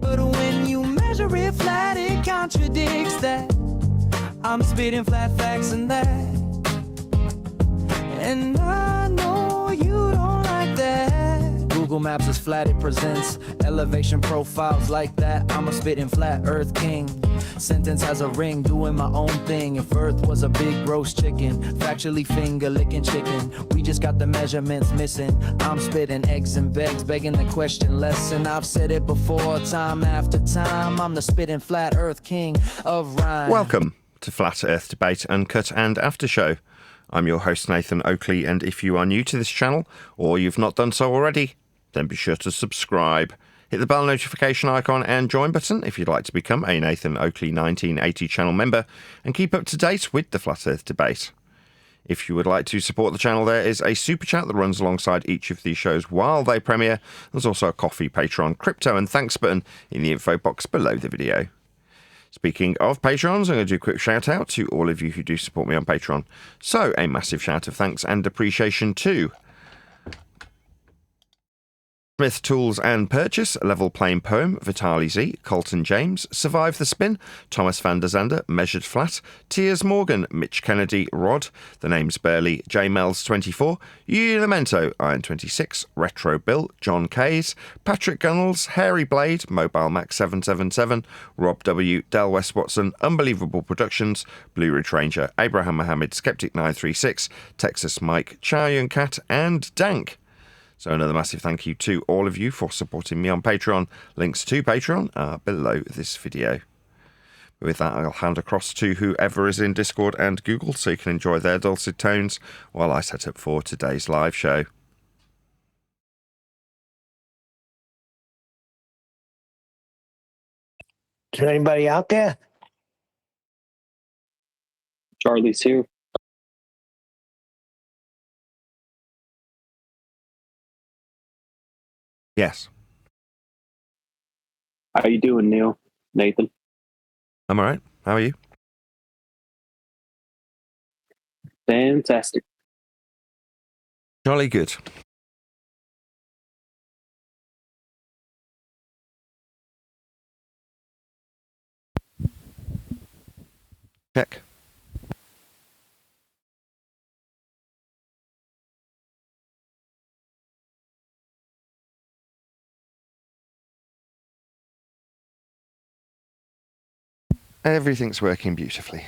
But when you measure it flat, it contradicts that. I'm spitting flat facts and that. And I know you don't like that. Google Maps is flat, it presents elevation profiles like that. I'm a spitting flat earth king. Sentence has a ring, doing my own thing. If earth was a big roast chicken, factually finger licking chicken, we just got the measurements missing. I'm spitting eggs and begs, begging the question lesson. I've said it before, time after time. I'm the spitting flat earth king of rhyme. Welcome to Flat Earth Debate Uncut and After Show. I'm your host Nathan Oakley, and if you are new to this channel or you've not done so already, then be sure to subscribe. Hit the bell notification icon and join button if you'd like to become a Nathan Oakley 1980 channel member and keep up to date with the Flat Earth Debate. If you would like to support the channel, there is a super chat that runs alongside each of these shows while they premiere. There's also a coffee, Patreon, crypto and thanks button in the info box below the video. Speaking of Patrons, I'm going to do a quick shout out to all of you who do support me on Patreon. So a massive shout of thanks and appreciation to Smith Tools and Purchase, Level Plain Poem, Vitaly Z, Colton James, Survive the Spin, Thomas van der Zander, Measured Flat, Tiers Morgan, Mitch Kennedy, Rod, The Name's Burley, J Mel's 24, Ulamento, Iron 26, Retro Bill, John Kays, Patrick Gunnels, Hairy Blade, Mobile Mac 777, Rob W, Del West Watson, Unbelievable Productions, Blue Ridge Ranger, Abraham Mohammed, Skeptic 936, Texas Mike, Chow Yun Cat, and Dank. So another massive thank you to all of you for supporting me on Patreon. Links to Patreon are below this video. With that, I'll hand across to whoever is in Discord and Google so you can enjoy their dulcet tones while I set up for today's live show. Is there anybody out there? Charlie's here. Yes. How you doing, Neil? Nathan? I'm all right. How are you? Fantastic. Jolly good. Check. Everything's working beautifully.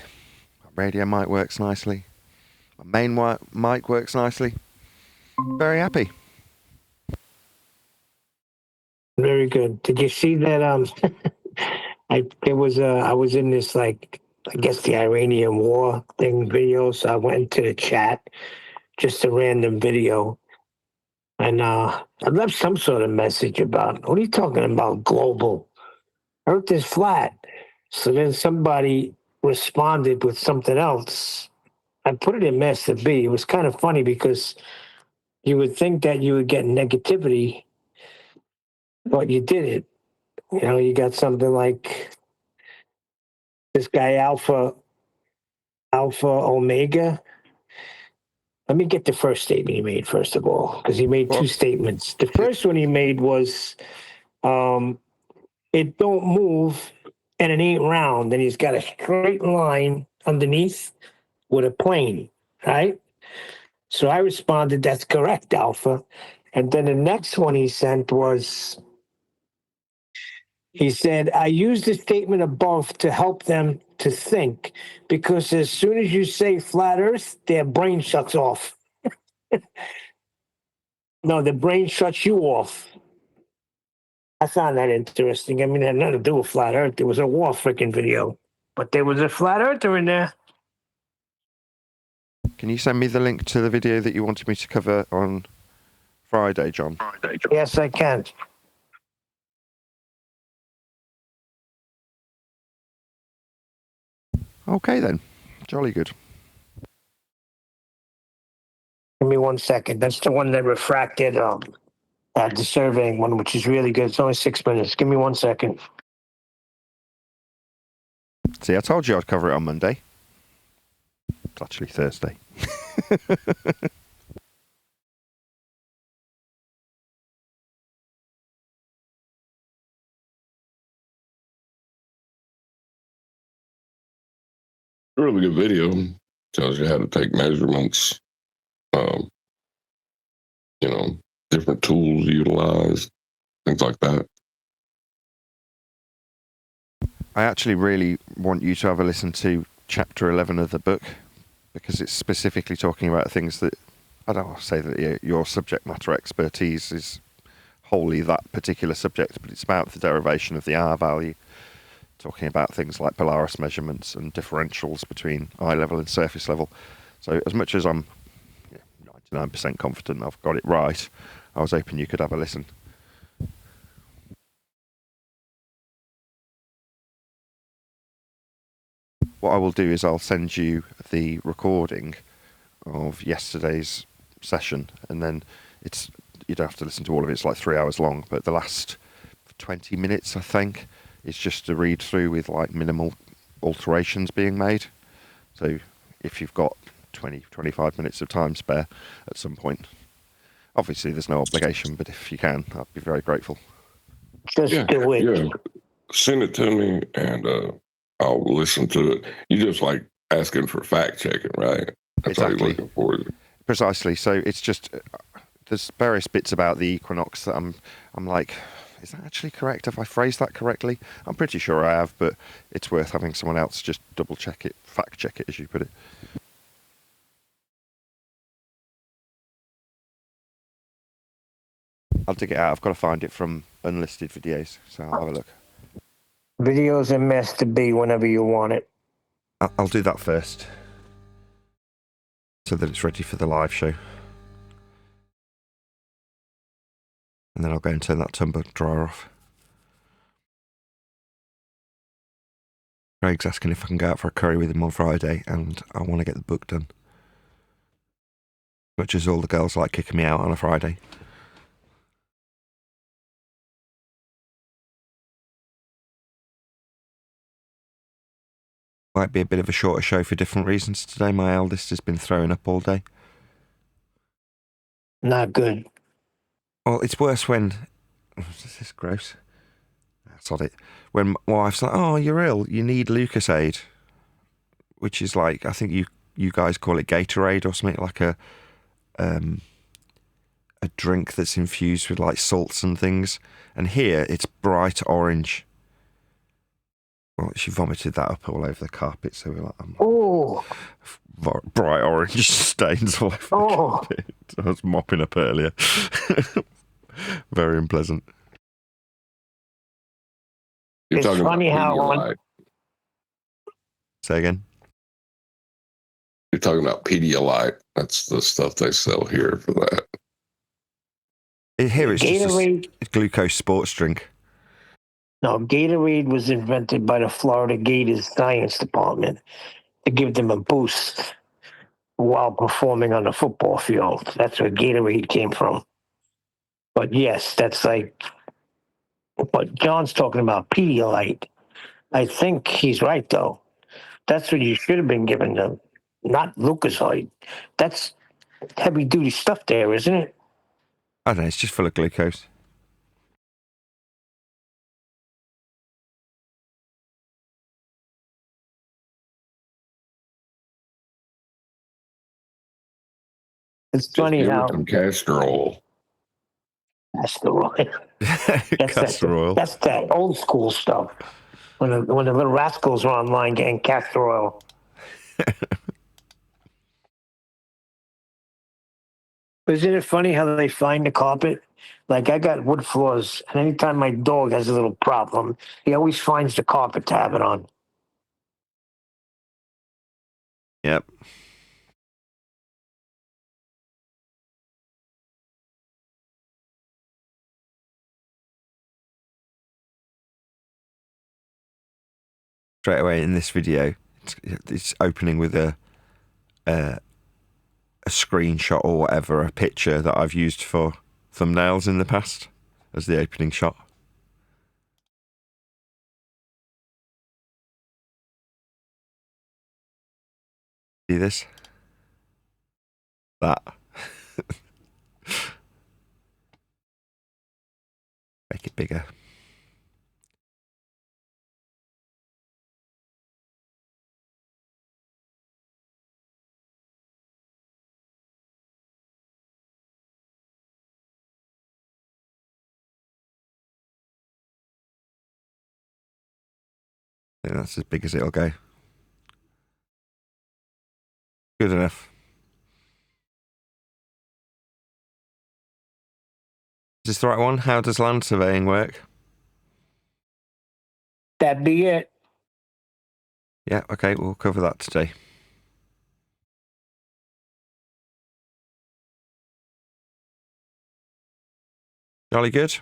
My radio mic works nicely. My main mic works nicely. Very happy. Very good. Did you see that? I was in this, like, I guess the Iranian war thing video. So I went into the chat, just a random video, and I left some sort of message about, what are you talking about? Global Earth is flat. So then somebody responded with something else. I put it in Master B. It was kind of funny because you would think that you would get negativity, but you didn't. You know, you got something like this guy Alpha Omega. Let me get the first statement he made, first of all, because he made two statements. The first one he made was, it don't move and it ain't round. And he's got a straight line underneath with a plane, right? So I responded, that's correct, Alpha. And then the next one he sent was, he said, I use the statement above to help them to think, because as soon as you say flat Earth, their brain shuts off. No, the brain shuts you off. I found that interesting. I mean, it had nothing to do with flat Earth. It was a war freaking video, but there was a flat Earther in there. Can you send me the link to the video that you wanted me to cover on Friday, John? Yes, I can. Okay then. Jolly good. Give me 1 second. That's the one that refracted the surveying one, which is really good. It's only 6 minutes. Give me 1 second. See, I told you I'd cover it on Monday. It's actually Thursday. really good video. Tells you how to take measurements, um, different tools utilized, things like that. I actually really want you to have a listen to chapter 11 of the book, because it's specifically talking about things that, I don't want to say that your subject matter expertise is wholly that particular subject, but it's about the derivation of the R value, talking about things like Polaris measurements and differentials between eye level and surface level. So as much as I'm 99% confident I've got it right, I was hoping you could have a listen. What I will do is I'll send you the recording of yesterday's session, and then you don't have to listen to all of it. It's like 3 hours long, but the last 20 minutes, I think, is just a read through with like minimal alterations being made. So if you've got 25 minutes of time spare at some point, obviously there's no obligation, but if you can, I'd be very grateful. Just do it. Yeah. Send it to me and I'll listen to it. You just like asking for fact checking, right? That's Exactly. all you're looking for. Precisely. So it's just there's various bits about the equinox that I'm like, is that actually correct? Have I phrased that correctly? I'm pretty sure I have, but it's worth having someone else just double check it, fact check it, as you put it. I'll dig it out. I've got to find it from unlisted videos, so I'll have a look. Videos are Master B whenever you want it. I'll do that first, so that it's ready for the live show. And then I'll go and turn that Tumblr dryer off. Craig's asking if I can go out for a curry with him on Friday, and I want to get the book done. Much as all the girls like kicking me out on a Friday. Might be a bit of a shorter show for different reasons today. My eldest has been throwing up all day. Not good. Well, it's worse when... This is gross. That's odd. When my wife's like, oh, you're ill, you need Lucasade. Which is like, I think you guys call it Gatorade or something, like a drink that's infused with like salts and things. And here, it's bright orange. Well, she vomited that up all over the carpet, so we're like, bright orange stains all over the carpet. I was mopping up earlier. Very unpleasant. You're It's talking funny about how Pedialyte. Say again? You're talking about Pedialyte. That's the stuff they sell here for that. Here it's Gatorade. just a glucose sports drink. No, Gatorade was invented by the Florida Gators science department to give them a boost while performing on the football field. That's where Gatorade came from. But yes, that's like what John's talking about, Pedialyte. I think he's right, though. That's what you should have been giving them, not Lucasade. That's heavy-duty stuff there, isn't it? I don't know, it's just full of glucose. It's Just funny give it how some castor oil. castor oil. Castor oil. That's that old school stuff. When the little rascals were online getting castor oil. Isn't it funny how they find the carpet? Like I got wood floors, and anytime my dog has a little problem, he always finds the carpet to have it on. Yep. Straight away in this video, it's opening with a screenshot or whatever, a picture that I've used for thumbnails in the past as the opening shot. See this? That. Make it bigger. I think that's as big as it'll go. Good enough. Is this the right one? How does land surveying work? That'd be it. Yeah, okay, we'll cover that today. Jolly good.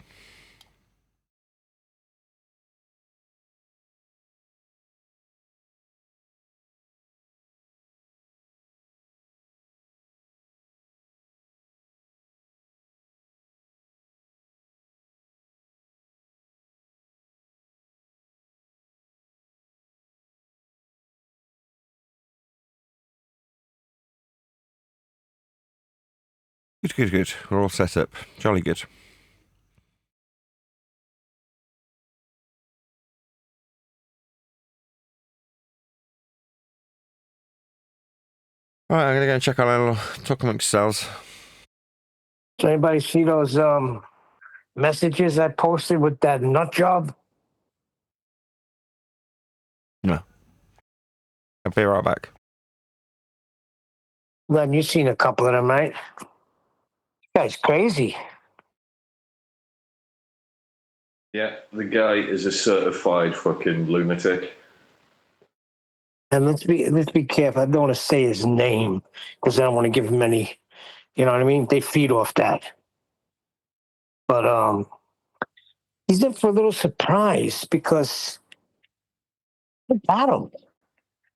Good. We're all set up. Jolly good. All right, I'm going to go and check on our little talk amongst ourselves. Does anybody see those messages I posted with that nut job? No. I'll be right back. Len, you've seen a couple of them, right? Guy's crazy. Yeah, the guy is a certified fucking lunatic. And let's be careful. I don't want to say his name because I don't want to give him any. You know what I mean? They feed off that. But he's in for a little surprise because I got him.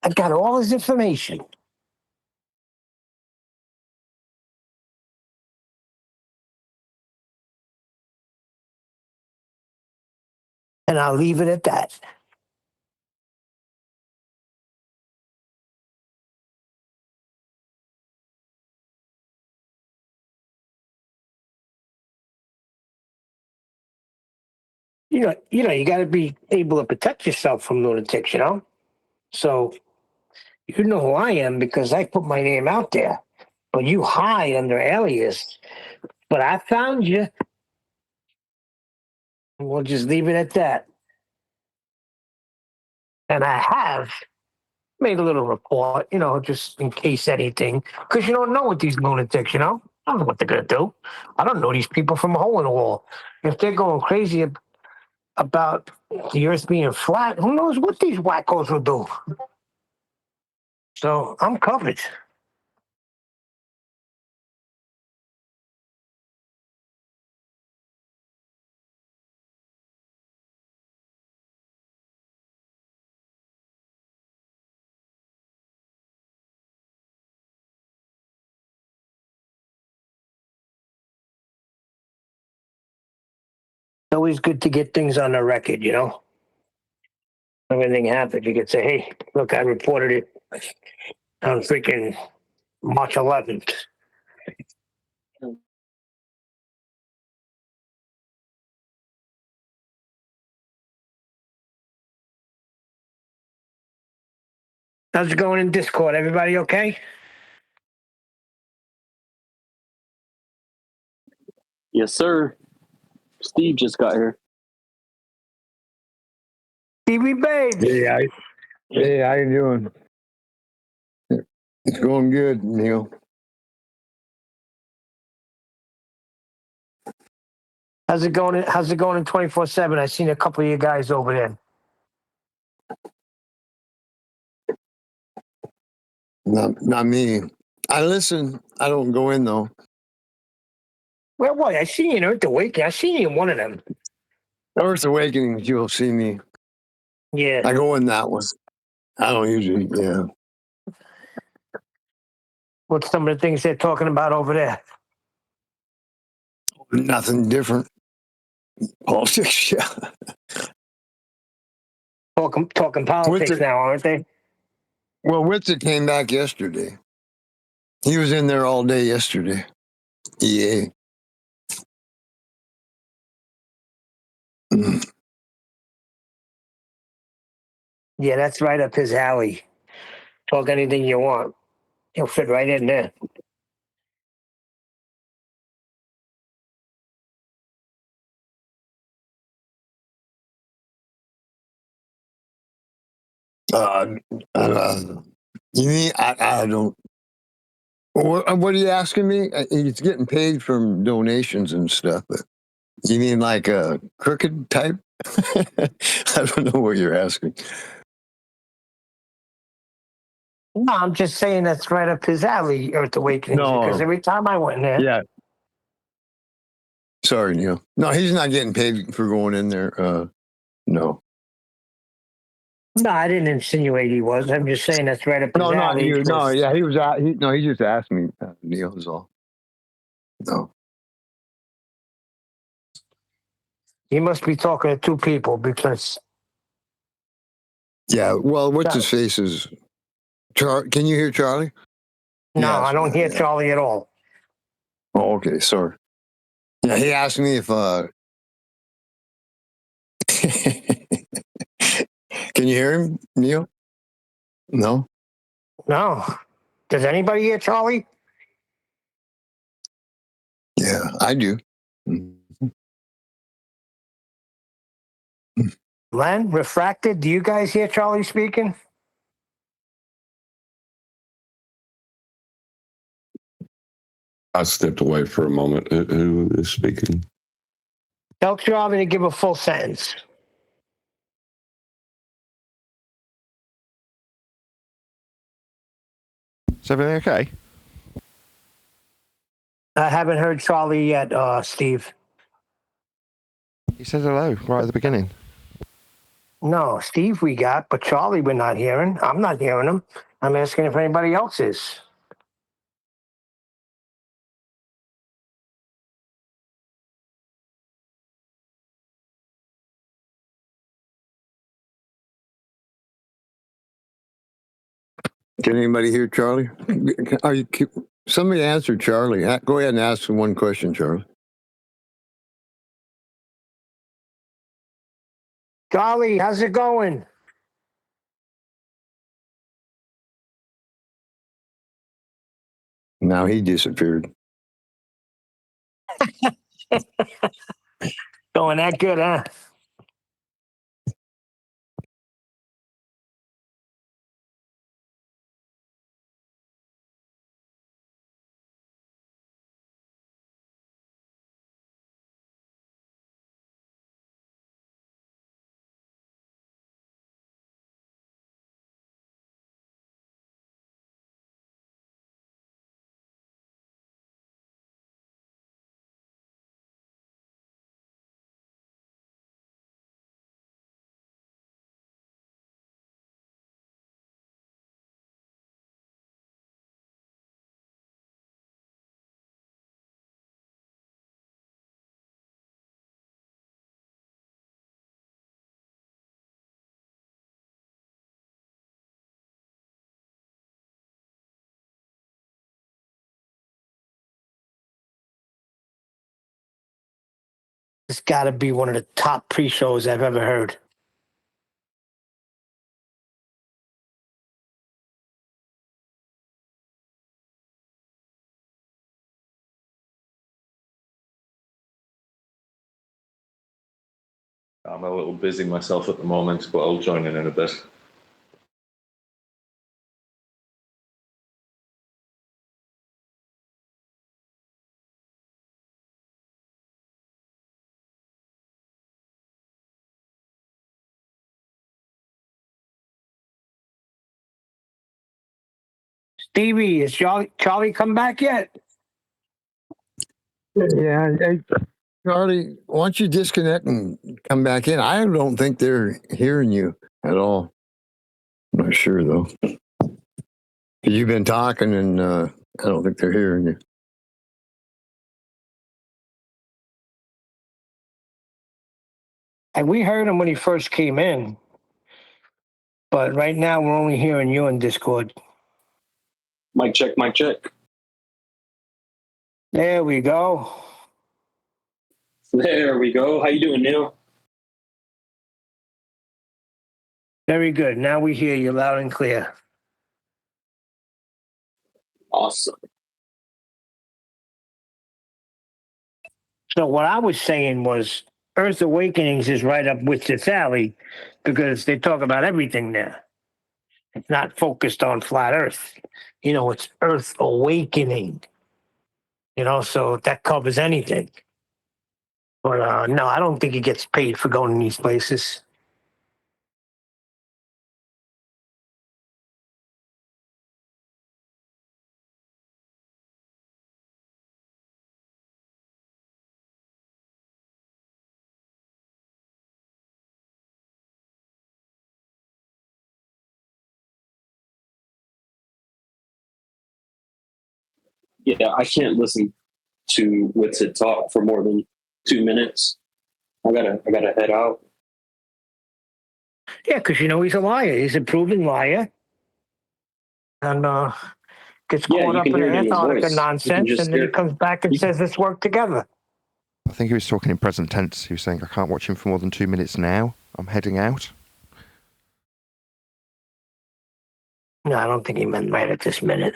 I got all his information. And I'll leave it at that. You got to be able to protect yourself from lunatics, you know? So you know who I am because I put my name out there. But you hide under alias. But I found you. And we'll just leave it at that. And I have made a little report, just in case anything. Because you don't know what these lunatics, I don't know what they're going to do. I don't know these people from a hole in the wall. If they're going crazy about the earth being flat, who knows what these wackos will do? So I'm covered. It's always good to get things on the record, If anything happens, you could say, hey, look, I reported it on freaking March 11th. How's it going in Discord? Everybody okay? Yes, sir. Steve just got here. TV babes. Hey, how you doing? It's going good, Neil. How's it going? How's it going in 24/7? I seen a couple of you guys over there. Not me. I listen. I don't go in though. Where was I? Seen you in Earth Awakening. I seen you in one of them. Earth Awakening, you'll see me. Yeah. I go in that one. I don't usually. Yeah. What's some of the things they're talking about over there? Nothing different. Politics. Yeah. Talking politics now, aren't they? Well, Witzer came back yesterday. He was in there all day yesterday. Yeah. Mm. Yeah, that's right up his alley. Talk anything you want. He'll fit right in there. Uh, uh, you mean I don't. What are you asking me? It's getting paid from donations and stuff. But you mean like a crooked type? I don't know what you're asking. No, I'm just saying that's right up his alley, Earth Awakenings, because No. every time I went there, Yeah. Sorry, Neil. No, he's not getting paid for going in there. No. no, I didn't insinuate he was. I'm just saying that's right up his No, not alley. you. No, 'Cause yeah, he was. He just asked me. Neil is all. No. he must be talking to two people because Yeah. Well, what's No. his face is. Can you hear Charlie? no, Yes, I don't hear yeah. Charlie at all. Oh, okay. Sorry. Yeah, he asked me if. Can you hear him, Neil? No. No. Does anybody hear Charlie? Yeah, I do. Len, Refracted, do you guys hear Charlie speaking? I stepped away for a moment. Who is speaking? Tell Charlie to give a full sentence. Is everything okay? I haven't heard Charlie yet, Steve. He said hello right at the beginning. No, Steve we got, but Charlie we're not hearing. I'm not hearing him. I'm asking if anybody else is. Can anybody hear Charlie? Are you? Somebody answer Charlie. Go ahead and ask him one question, Charlie. Charlie, how's it going? Now he disappeared. Going that good, huh? It's got to be one of the top pre-shows I've ever heard. I'm a little busy myself at the moment, but I'll join in a bit. Stevie, is Charlie come back yet? Yeah, hey, Charlie, why don't you disconnect and come back in? I don't think they're hearing you at all. I'm not sure though. 'Cause you've been talking, and I don't think they're hearing you. And we heard him when he first came in, but right now we're only hearing you in Discord. Mic check, mic check. There we go. There we go. How you doing, Neil? Very good. Now we hear you loud and clear. Awesome. So what I was saying was Earth Awakenings is right up with its alley because they talk about everything there. It's not focused on flat Earth. It's Earth awakening. So that covers anything. But no, I don't think he gets paid for going to these places. Yeah, I can't listen to Witsit talk for more than 2 minutes. I gotta head out. Yeah, because he's a liar. He's a proven liar. And gets Yeah, caught you up can in hear it in his Antarctica voice. You can nonsense, just and then he hear. comes back and says, let's work together. I think he was talking in present tense. He was saying, I can't watch him for more than 2 minutes now. I'm heading out. No, I don't think he meant right at this minute.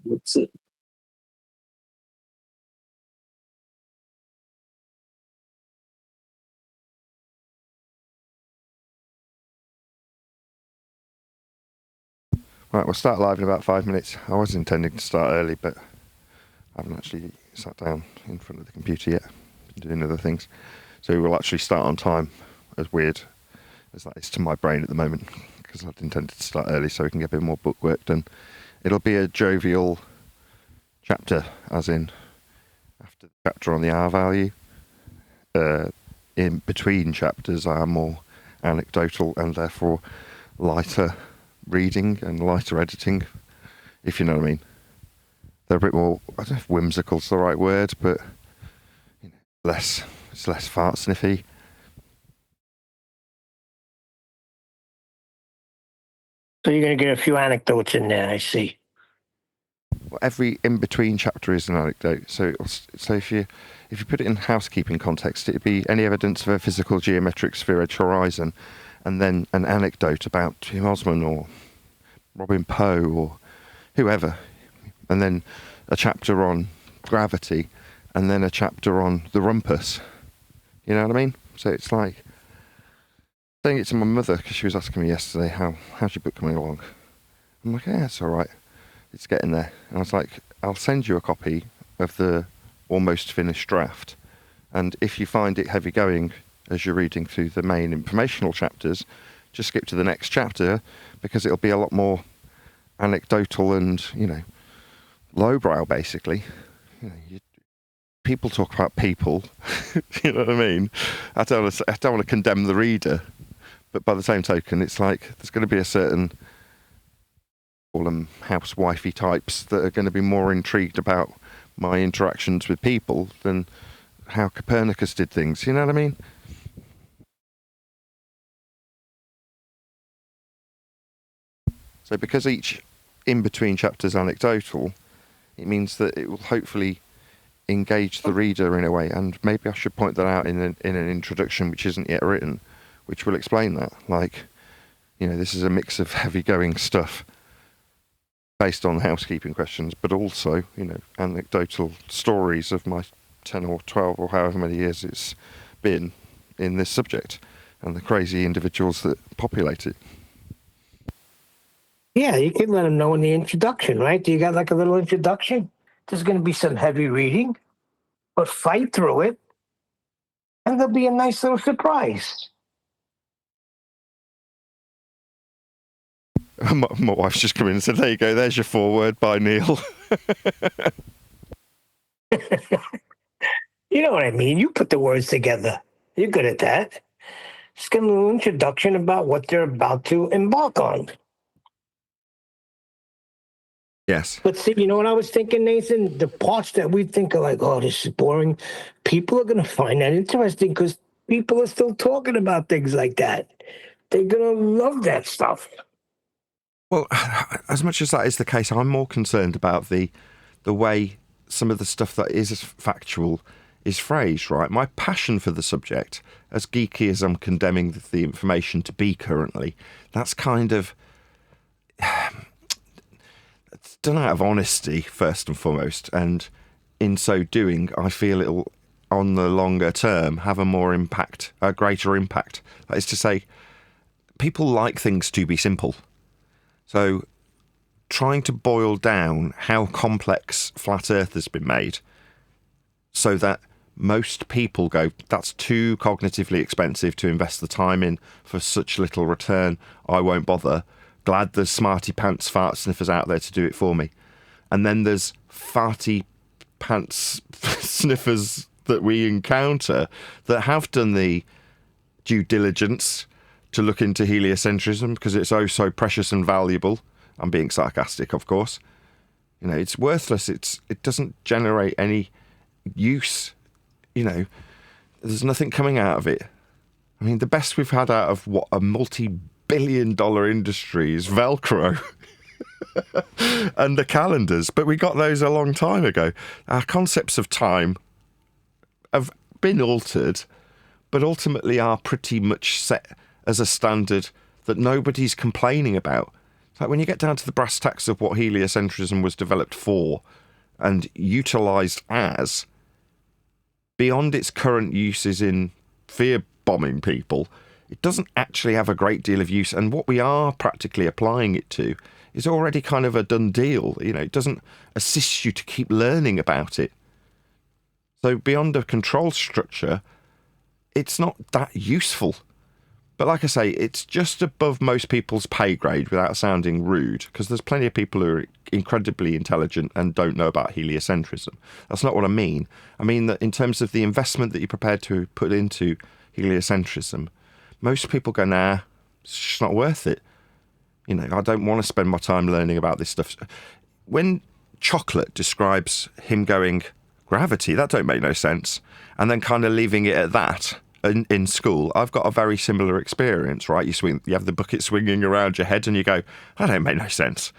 What's it? Right, we'll start live in about 5 minutes. I was intending to start early, but I haven't actually sat down in front of the computer yet. Been doing other things. So we'll actually start on time, as weird as that is to my brain at the moment, because I'd intended to start early so we can get a bit more book work done. It'll be a jovial chapter, as in after the chapter on the R value. In between chapters are more anecdotal and therefore lighter reading and lighter editing, if you know what I mean. They're a bit more, I don't know if whimsical's the right word, but it's less fart sniffy. So you're going to get a few anecdotes in there, I see. Well, every in-between chapter is an anecdote. So if you put it in housekeeping context, it'd be any evidence of a physical geometric sphere-edge horizon, and then an anecdote about Tim Osman or Robin Poe or whoever, and then a chapter on gravity, and then a chapter on the rumpus. You know what I mean? So it's like saying it to my mother, because she was asking me yesterday, how's your book coming along? I'm like, yeah, it's all right. It's getting there. And I was like, I'll send you a copy of the almost finished draft. And if you find it heavy going as you're reading through the main informational chapters, just skip to the next chapter, because it'll be a lot more anecdotal and, lowbrow, basically. People talk about people, you know what I mean? I don't want to condemn the reader, but by the same token, it's like there's going to be a certain housewifey types that are going to be more intrigued about my interactions with people than how Copernicus did things. You know what I mean? So because each in-between chapter is anecdotal, it means that it will hopefully engage the reader in a way. And maybe I should point that out in an introduction which isn't yet written, which will explain that. Like, this is a mix of heavy-going stuff based on housekeeping questions, but also, anecdotal stories of my 10 or 12 or however many years it's been in this subject and the crazy individuals that populate it. Yeah, you can let them know in the introduction, right? Do you got like a little introduction? There's going to be some heavy reading, but fight through it, and there'll be a nice little surprise. My wife's just come in and said, there you go, there's your foreword by Neil. You know what I mean? You put the words together. You're good at that. Just give them a little introduction about what they're about to embark on. Yes. But see, you know what I was thinking, Nathan? The parts that we think are like, oh, this is boring, people are going to find that interesting because people are still talking about things like that. They're going to love that stuff. Well, as much as that is the case, I'm more concerned about the way some of the stuff that is factual is phrased, right? My passion for the subject, as geeky as I'm condemning the information to be currently, that's kind of it's done out of honesty, first and foremost, and in so doing, I feel it'll, on the longer term, have a greater impact. That is to say, people like things to be simple. So trying to boil down how complex flat Earth has been made so that most people go, that's too cognitively expensive to invest the time in for such little return. I won't bother. Glad there's smarty pants fart sniffers out there to do it for me. And then there's farty pants sniffers that we encounter that have done the due diligence to look into heliocentrism because it's oh so precious and valuable. I'm being sarcastic, of course. You know, it's worthless. It doesn't generate any use. You know, there's nothing coming out of it. I mean, the best we've had out of what a multi-billion-dollar industry is Velcro and the calendars, but we got those a long time ago. Our concepts of time have been altered, but ultimately are pretty much set as a standard that nobody's complaining about. It's like when you get down to the brass tacks of what heliocentrism was developed for and utilised as, beyond its current uses in fear bombing people, it doesn't actually have a great deal of use. And what we are practically applying it to is already kind of a done deal. You know, it doesn't assist you to keep learning about it. So beyond a control structure, it's not that useful. But like I say, it's just above most people's pay grade without sounding rude, because there's plenty of people who are incredibly intelligent and don't know about heliocentrism. That's not what I mean. I mean that in terms of the investment that you're prepared to put into heliocentrism, most people go, nah, it's just not worth it. You know, I don't want to spend my time learning about this stuff. When Chocolate describes him going, gravity, that don't make no sense, and then kind of leaving it at that, in school, I've got a very similar experience, right? You have the bucket swinging around your head and you go, that don't make no sense.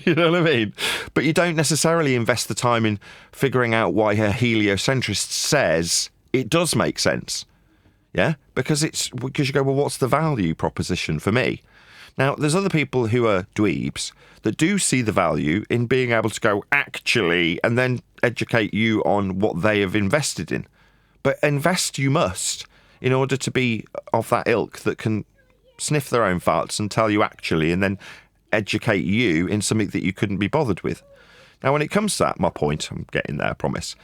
You know what I mean? But you don't necessarily invest the time in figuring out why a heliocentrist says it does make sense. Yeah? Because you go, well, what's the value proposition for me? Now, there's other people who are dweebs that do see the value in being able to go, actually, and then educate you on what they have invested in. But invest you must in order to be of that ilk that can sniff their own farts and tell you actually, and then educate you in something that you couldn't be bothered with. Now, when it comes to that, my point, I'm getting there, I promise,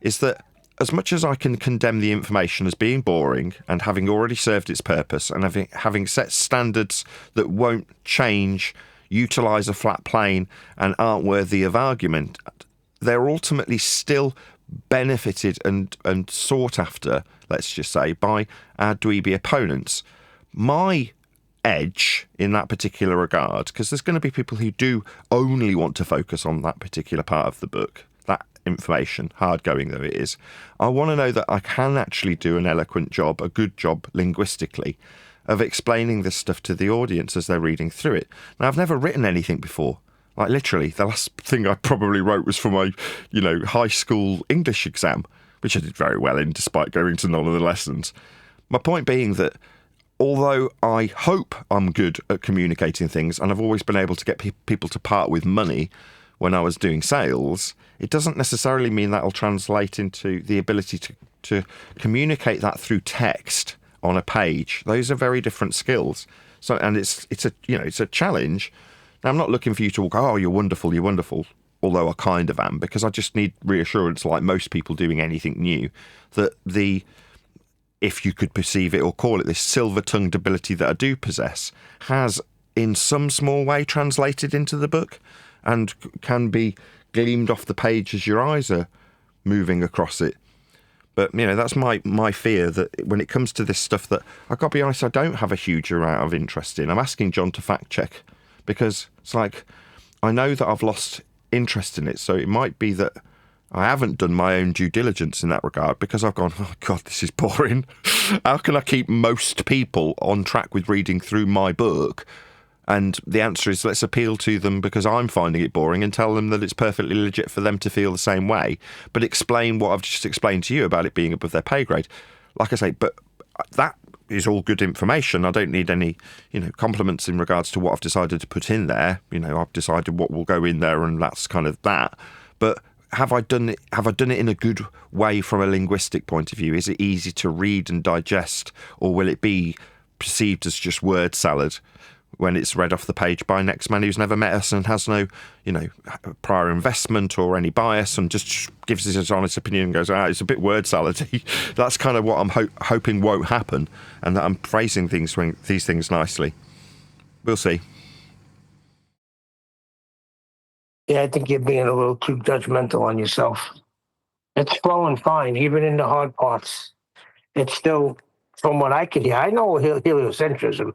is that as much as I can condemn the information as being boring and having already served its purpose and having set standards that won't change, utilise a flat plane and aren't worthy of argument, they're ultimately still benefited and sought after, let's just say, by our dweeby opponents. My edge in that particular regard, because there's going to be people who do only want to focus on that particular part of the book, that information, hard going though it is, I want to know that I can actually do an eloquent job, a good job linguistically, of explaining this stuff to the audience as they're reading through it. Now, I've never written anything before. Like, literally, the last thing I probably wrote was for my, high school English exam, which I did very well in, despite going to none of the lessons. My point being that although I hope I'm good at communicating things, and I've always been able to get people to part with money when I was doing sales, it doesn't necessarily mean that'll translate into the ability to communicate that through text on a page. Those are very different skills. So, and it's a challenge. Now, I'm not looking for you to go, oh, you're wonderful, although I kind of am, because I just need reassurance, like most people doing anything new, that if you could perceive it or call it, this silver-tongued ability that I do possess has in some small way translated into the book and can be gleamed off the page as your eyes are moving across it. But, that's my fear, that when it comes to this stuff that, I've got to be honest, I don't have a huge amount of interest in. I'm asking John to fact check, because it's like, I know that I've lost interest in it. So it might be that I haven't done my own due diligence in that regard, because I've gone, oh God, this is boring. How can I keep most people on track with reading through my book? And the answer is, let's appeal to them because I'm finding it boring, and tell them that it's perfectly legit for them to feel the same way, but explain what I've just explained to you about it being above their pay grade. Like I say, but that is all good information. I don't need any, compliments in regards to what I've decided to put in there. I've decided what will go in there, and that's kind of that. But have I done it? Have I done it in a good way from a linguistic point of view? Is it easy to read and digest, or will it be perceived as just word salad when it's read off the page by an ex-man who's never met us and has no, prior investment or any bias, and just gives his honest opinion and goes, it's a bit word salady. That's kind of what I'm hoping won't happen, and that I'm phrasing these things nicely. We'll see. Yeah, I think you're being a little too judgmental on yourself. It's flowing fine, even in the hard parts. It's still, from what I can hear, I know heliocentrism.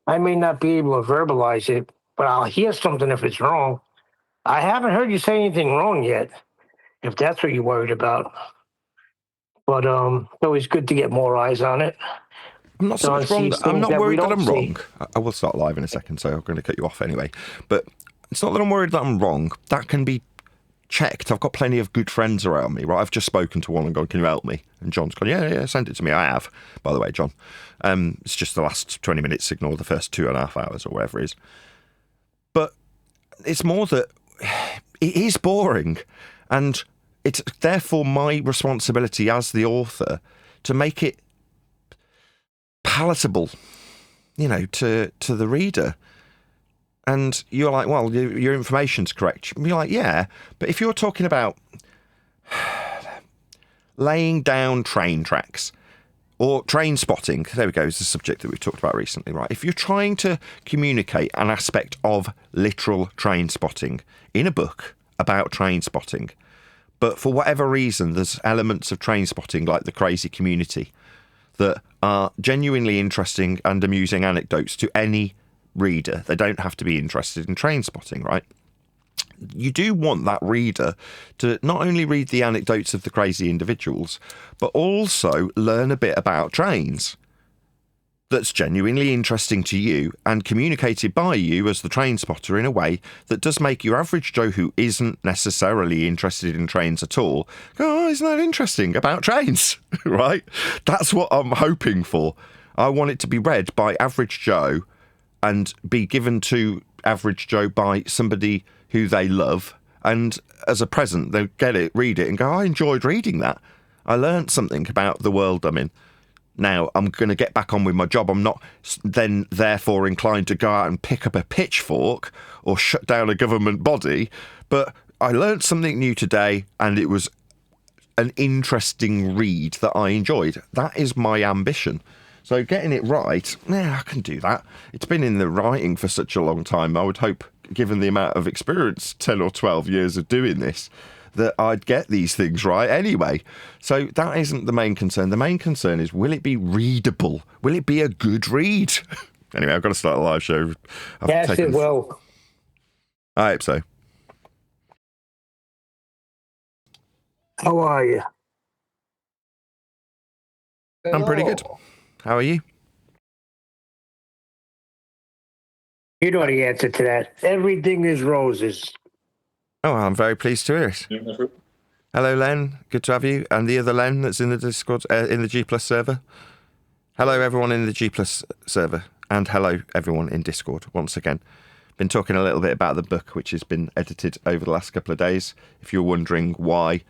I may not be able to verbalize it, but I'll hear something if it's wrong. I haven't heard you say anything wrong yet, if that's what you're worried about. But it's always good to get more eyes on it. I'm not so much wrong. I'm not worried that I'm wrong. I will start live in a second, so I'm going to cut you off anyway. But it's not that I'm worried that I'm wrong. That can be checked. I've got plenty of good friends around me, right? I've just spoken to one and gone, can you help me? And John's gone, yeah, send it to me. I have, by the way, John. It's just the last 20 minutes, ignore the first 2.5 hours or whatever it is. But it's more that it is boring, and it's therefore my responsibility as the author to make it palatable, to the reader. And you're like, well, your information's correct. You're like, yeah, but if you're talking about laying down train tracks or train spotting, there we go, is the subject that we've talked about recently, right? If you're trying to communicate an aspect of literal train spotting in a book about train spotting, but for whatever reason, there's elements of train spotting, like the crazy community, that are genuinely interesting and amusing anecdotes to any reader. They don't have to be interested in train spotting, right? You do want that reader to not only read the anecdotes of the crazy individuals, but also learn a bit about trains that's genuinely interesting to you and communicated by you as the train spotter in a way that does make your average Joe who isn't necessarily interested in trains at all go, oh, isn't that interesting about trains? Right? That's what I'm hoping for. I want it to be read by average Joe and be given to average Joe by somebody who they love, and as a present they'll get it, read it and go, I enjoyed reading that. I learned something about the world I'm in. Now, I'm going to get back on with my job. I'm not then therefore inclined to go out and pick up a pitchfork or shut down a government body, but I learned something new today and it was an interesting read that I enjoyed. That is my ambition. So getting it right, yeah, I can do that. It's been in the writing for such a long time. I would hope, given the amount of experience, 10 or 12 years of doing this, that I'd get these things right anyway. So that isn't the main concern. The main concern is, will it be readable? Will it be a good read? Anyway, I've got to start a live show. Yes, it will. I hope so. How are you? I'm pretty good. How are you? You know the answer to that. Everything is roses. Oh, I'm very pleased to hear it. Hello, Len. Good to have you. And the other Len that's in the Discord, in the G Plus server. Hello, everyone in the G Plus server. And hello, everyone in Discord, once again. Been talking a little bit about the book, which has been edited over the last couple of days. If you're wondering why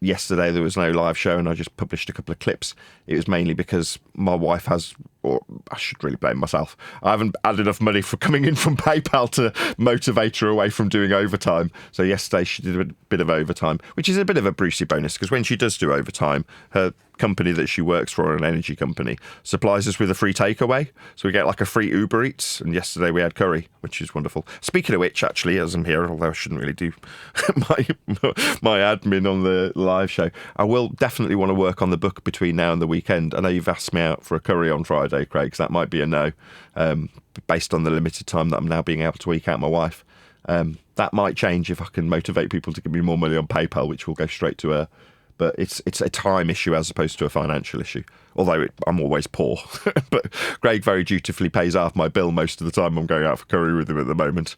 yesterday there was no live show and I just published a couple of clips, it was mainly because my wife has, or I should really blame myself, I haven't had enough money for coming in from PayPal to motivate her away from doing overtime. So yesterday she did a bit of overtime, which is a bit of a Brucey bonus, because when she does do overtime, her company that she works for, an energy company, supplies us with a free takeaway. So we get like a free Uber Eats, and yesterday we had curry, which is wonderful. Speaking of which, actually, as I'm here, although I shouldn't really do my admin on the live show, I will definitely want to work on the book between now and the weekend. I know you've asked me out for a curry on Friday, Craig, so that might be a no, based on the limited time that I'm now being able to eke out my wife. That might change if I can motivate people to give me more money on PayPal, which will go straight to her. But it's a time issue as opposed to a financial issue, although I'm always poor. But Greg very dutifully pays half my bill most of the time I'm going out for curry with him at the moment.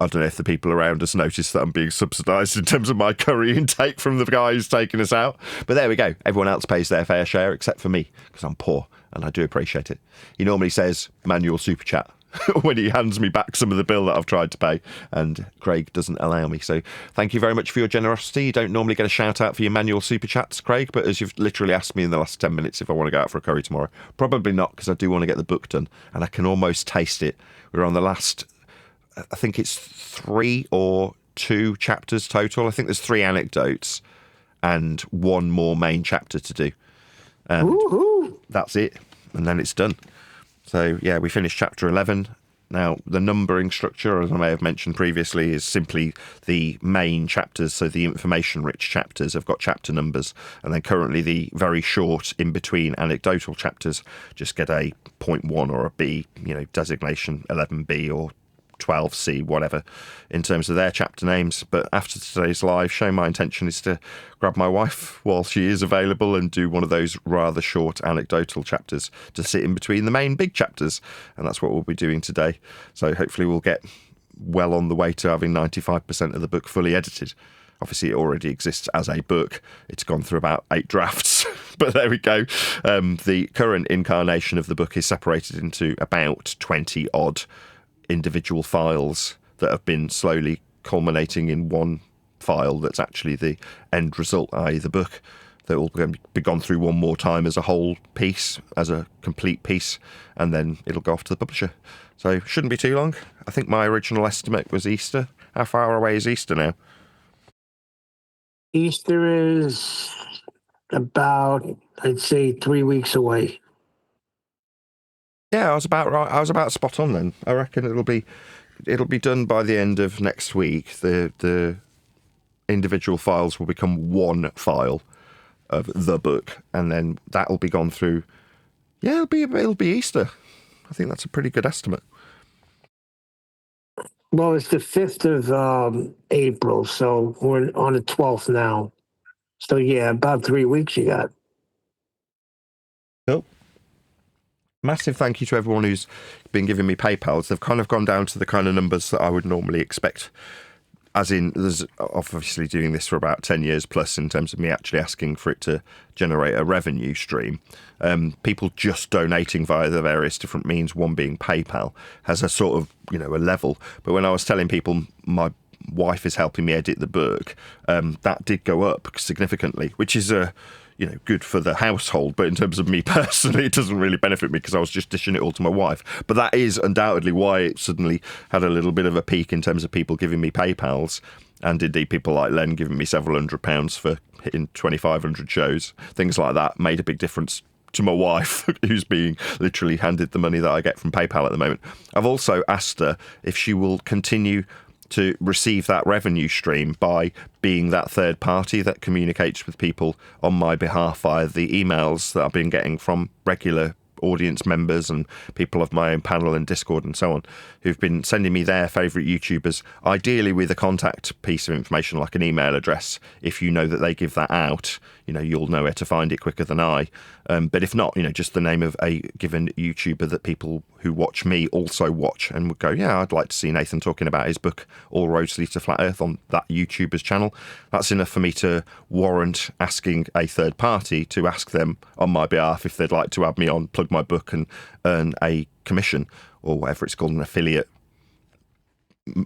I don't know if the people around us notice that I'm being subsidised in terms of my curry intake from the guy who's taking us out. But there we go. Everyone else pays their fair share except for me, because I'm poor and I do appreciate it. He normally says manual super chat, when he hands me back some of the bill that I've tried to pay, and Craig doesn't allow me. So thank you very much for your generosity. You don't normally get a shout out for your manual super chats, Craig, but as you've literally asked me in the last 10 minutes if I want to go out for a curry tomorrow, probably not, because I do want to get the book done, and I can almost taste it. We're on the last, I think it's 3 or 2 chapters total. I think there's 3 anecdotes and 1 more main chapter to do. And that's it, and then it's done. So, yeah, we finished chapter 11. Now, the numbering structure, as I may have mentioned previously, is simply the main chapters. So the information-rich chapters have got chapter numbers. And then currently the very short in-between anecdotal chapters just get a 0.1 or a B, designation 11B or 12C, whatever, in terms of their chapter names. But after today's live show, my intention is to grab my wife while she is available and do one of those rather short anecdotal chapters to sit in between the main big chapters. And that's what we'll be doing today. So hopefully we'll get well on the way to having 95% of the book fully edited. Obviously, it already exists as a book. It's gone through about 8 drafts, but there we go. The current incarnation of the book is separated into about 20 odd individual files that have been slowly culminating in one file that's actually the end result, i.e. the book, that will be gone through one more time as a whole piece, as a complete piece, and then it'll go off to the publisher. So shouldn't be too long. I think my original estimate was Easter. How far away is Easter now? Easter is about, I'd say, 3 weeks away. Yeah, I was about right. I was about spot on then. I reckon it'll be done by the end of next week. The individual files will become one file of the book, and then that'll be gone through. Yeah, it'll be Easter. I think that's a pretty good estimate. Well, it's the 5th of April, so we're on the 12th now. So yeah, about 3 weeks you got. Cool. Massive thank you to everyone who's been giving me PayPals. They've kind of gone down to the kind of numbers that I would normally expect. As in, there's obviously doing this for about 10 years plus in terms of me actually asking for it to generate a revenue stream. People just donating via the various different means, one being PayPal, has a sort of, a level. But when I was telling people my wife is helping me edit the book, that did go up significantly, which is good for the household, but in terms of me personally, it doesn't really benefit me because I was just dishing it all to my wife. But that is undoubtedly why it suddenly had a little bit of a peak in terms of people giving me PayPals, and indeed people like Len giving me several £100s for hitting 2,500 shows. Things like that made a big difference to my wife, who's being literally handed the money that I get from PayPal at the moment. I've also asked her if she will continue to receive that revenue stream by being that third party that communicates with people on my behalf via the emails that I've been getting from regular audience members and people of my own panel and Discord and so on, who've been sending me their favourite YouTubers, ideally with a contact piece of information like an email address. If you know that they give that out, you'll know where to find it quicker than I. But if not, just the name of a given YouTuber that people who watch me also watch and would go, yeah, I'd like to see Nathan talking about his book, All Roads Lead to Flat Earth, on that YouTuber's channel. That's enough for me to warrant asking a third party to ask them on my behalf if they'd like to have me on, plug my book and earn a commission or whatever it's called, an affiliate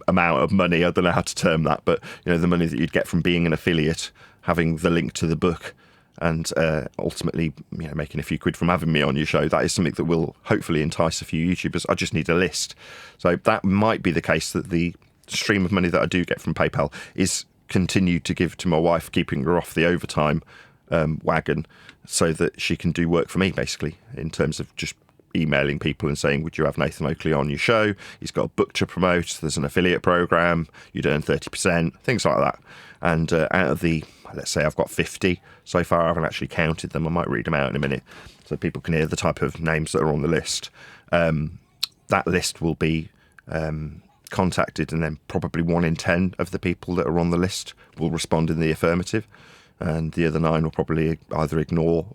amount of money. I don't know how to term that, but the money that you'd get from being an affiliate, having the link to the book, and ultimately making a few quid from having me on your show. That is something that will hopefully entice a few YouTubers. I just need a list. So that might be the case, that the stream of money that I do get from PayPal is continued to give to my wife, keeping her off the overtime wagon, so that she can do work for me, basically, in terms of just emailing people and saying, would you have Nathan Oakley on your show? He's got a book to promote. There's an affiliate program. You'd earn 30%, things like that. And out of the, let's say I've got 50 so far, I haven't actually counted them. I might read them out in a minute so people can hear the type of names that are on the list. That list will be contacted, and then probably 1 in 10 of the people that are on the list will respond in the affirmative. And the other 9 will probably either ignore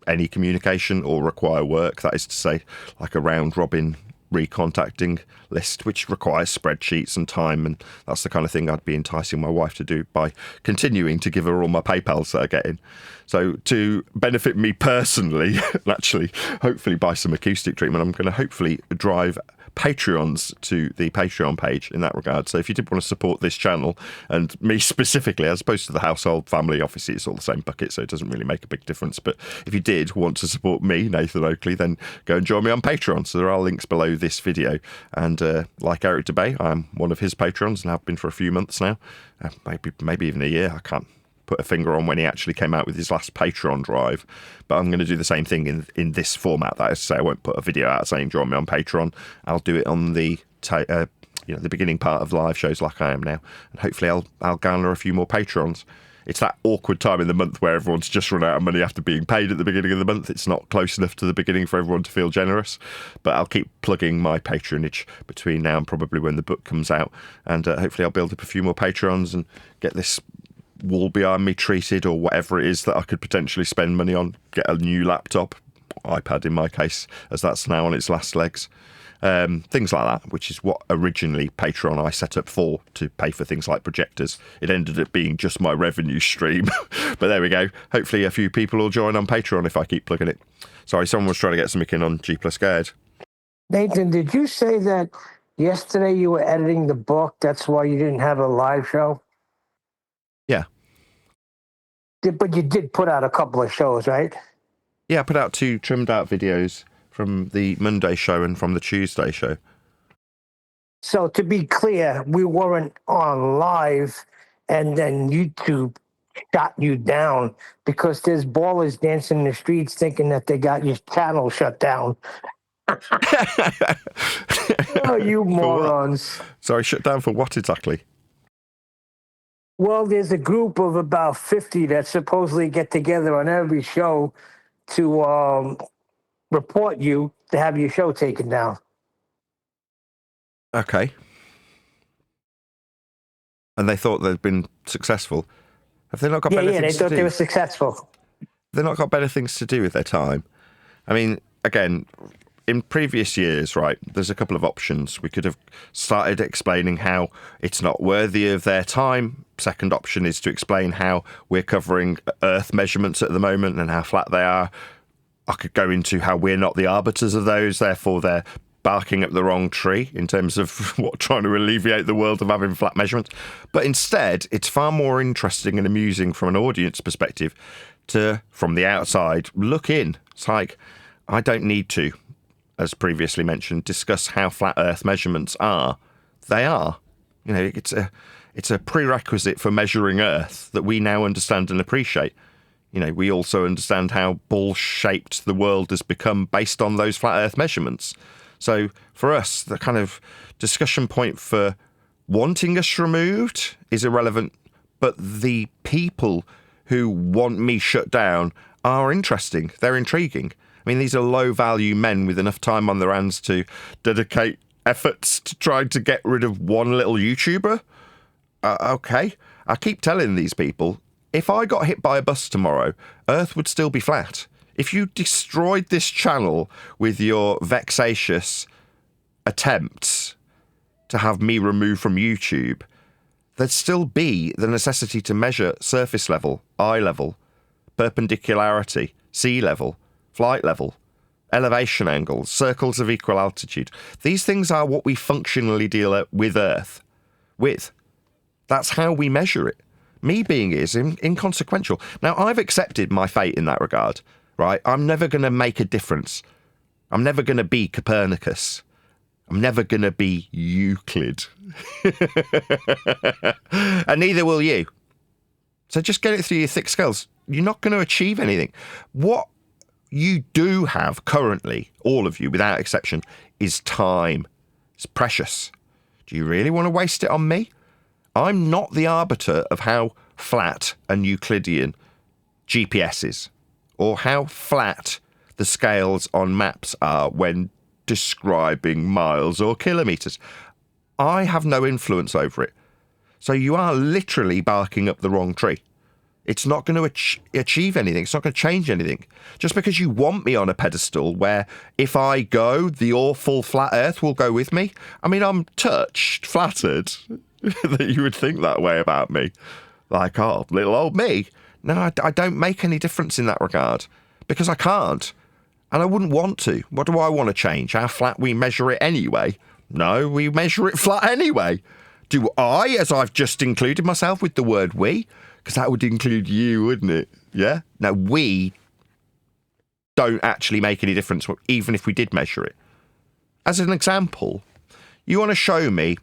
any communication or require work. That is to say, like a round robin recontacting list, which requires spreadsheets and time, and that's the kind of thing I'd be enticing my wife to do by continuing to give her all my PayPals that I get in. So to benefit me personally, and actually hopefully buy some acoustic treatment, I'm going to hopefully drive Patreons to the Patreon page in that regard. So if you did want to support this channel, and me specifically, as opposed to the household family, obviously it's all the same bucket, so it doesn't really make a big difference. But if you did want to support me, Nathan Oakley, then go and join me on Patreon. So there are links below this video. And like Eric DeBay, I'm one of his patrons and have been for a few months now, maybe even a year. I can't put a finger on when he actually came out with his last Patreon drive, but I'm going to do the same thing in this format. That is to say, I won't put a video out saying join me on Patreon. I'll do it on the the beginning part of live shows like I am now, and hopefully I'll garner a few more patrons. It's that awkward time in the month where everyone's just run out of money after being paid at the beginning of the month. It's not close enough to the beginning for everyone to feel generous, but I'll keep plugging my patronage between now and probably when the book comes out, and hopefully I'll build up a few more patrons and get this wall behind me treated, or whatever it is that I could potentially spend money on, get a new laptop, iPad in my case, as that's now on its last legs. Things like that, which is what originally Patreon I set up for, to pay for things like projectors. It ended up being just my revenue stream. But there we go. Hopefully a few people will join on Patreon if I keep plugging it. Sorry, someone was trying to get something in on G plus Scared. Nathan, did you say that yesterday you were editing the book? That's why you didn't have a live show? Yeah. But you did put out a couple of shows, right? Yeah, I put out 2 trimmed out videos from the Monday show and from the Tuesday show. So to be clear, we weren't on live and then YouTube shot you down, because there's ballers dancing in the streets thinking that they got your channel shut down. Oh, you morons. Sorry, shut down for what exactly? Well, there's a group of about 50 that supposedly get together on every show to report you to have your show taken down. Okay. And they thought they'd been successful. Have they not got better things to do? Yeah, they thought they were successful. They've not got better things to do with their time. I mean, again, in previous years, right, there's a couple of options. We could have started explaining how it's not worthy of their time. Second option is to explain how we're covering Earth measurements at the moment and how flat they are. I could go into how we're not the arbiters of those, therefore they're barking up the wrong tree in terms of trying to alleviate the world of having flat measurements. But instead, it's far more interesting and amusing from an audience perspective to, from the outside, look in. It's like, I don't need to, as previously mentioned, discuss how flat Earth measurements are. They are. You know, it's a prerequisite for measuring Earth that we now understand and appreciate. You know, we also understand how ball-shaped the world has become based on those flat Earth measurements. So for us, the kind of discussion point for wanting us removed is irrelevant, but the people who want me shut down are interesting. They're intriguing. I mean, these are low-value men with enough time on their hands to dedicate efforts to trying to get rid of one little YouTuber. Okay. I keep telling these people, if I got hit by a bus tomorrow, Earth would still be flat. If you destroyed this channel with your vexatious attempts to have me removed from YouTube, there'd still be the necessity to measure surface level, eye level, perpendicularity, sea level, flight level, elevation angles, circles of equal altitude. These things are what we functionally deal with Earth with. That's how we measure it. Me being is inconsequential. Now, I've accepted my fate in that regard, right? I'm never going to make a difference. I'm never going to be Copernicus. I'm never going to be Euclid. And neither will you. So just get it through your thick skulls. You're not going to achieve anything. What you do have currently, all of you, without exception, is time. It's precious. Do you really want to waste it on me? I'm not the arbiter of how flat and Euclidean GPS is, or how flat the scales on maps are when describing miles or kilometres. I have no influence over it. So you are literally barking up the wrong tree. It's not going to achieve anything. It's not going to change anything. Just because you want me on a pedestal where if I go, the awful flat Earth will go with me. I mean, I'm touched, flattered that you would think that way about me. Like, oh, little old me. No, I don't make any difference in that regard because I can't. And I wouldn't want to. What do I want to change? How flat we measure it anyway? No, we measure it flat anyway. Do I, as I've just included myself with the word we, because that would include you, wouldn't it? Yeah? No, we don't actually make any difference, even if we did measure it. As an example, you want to show me,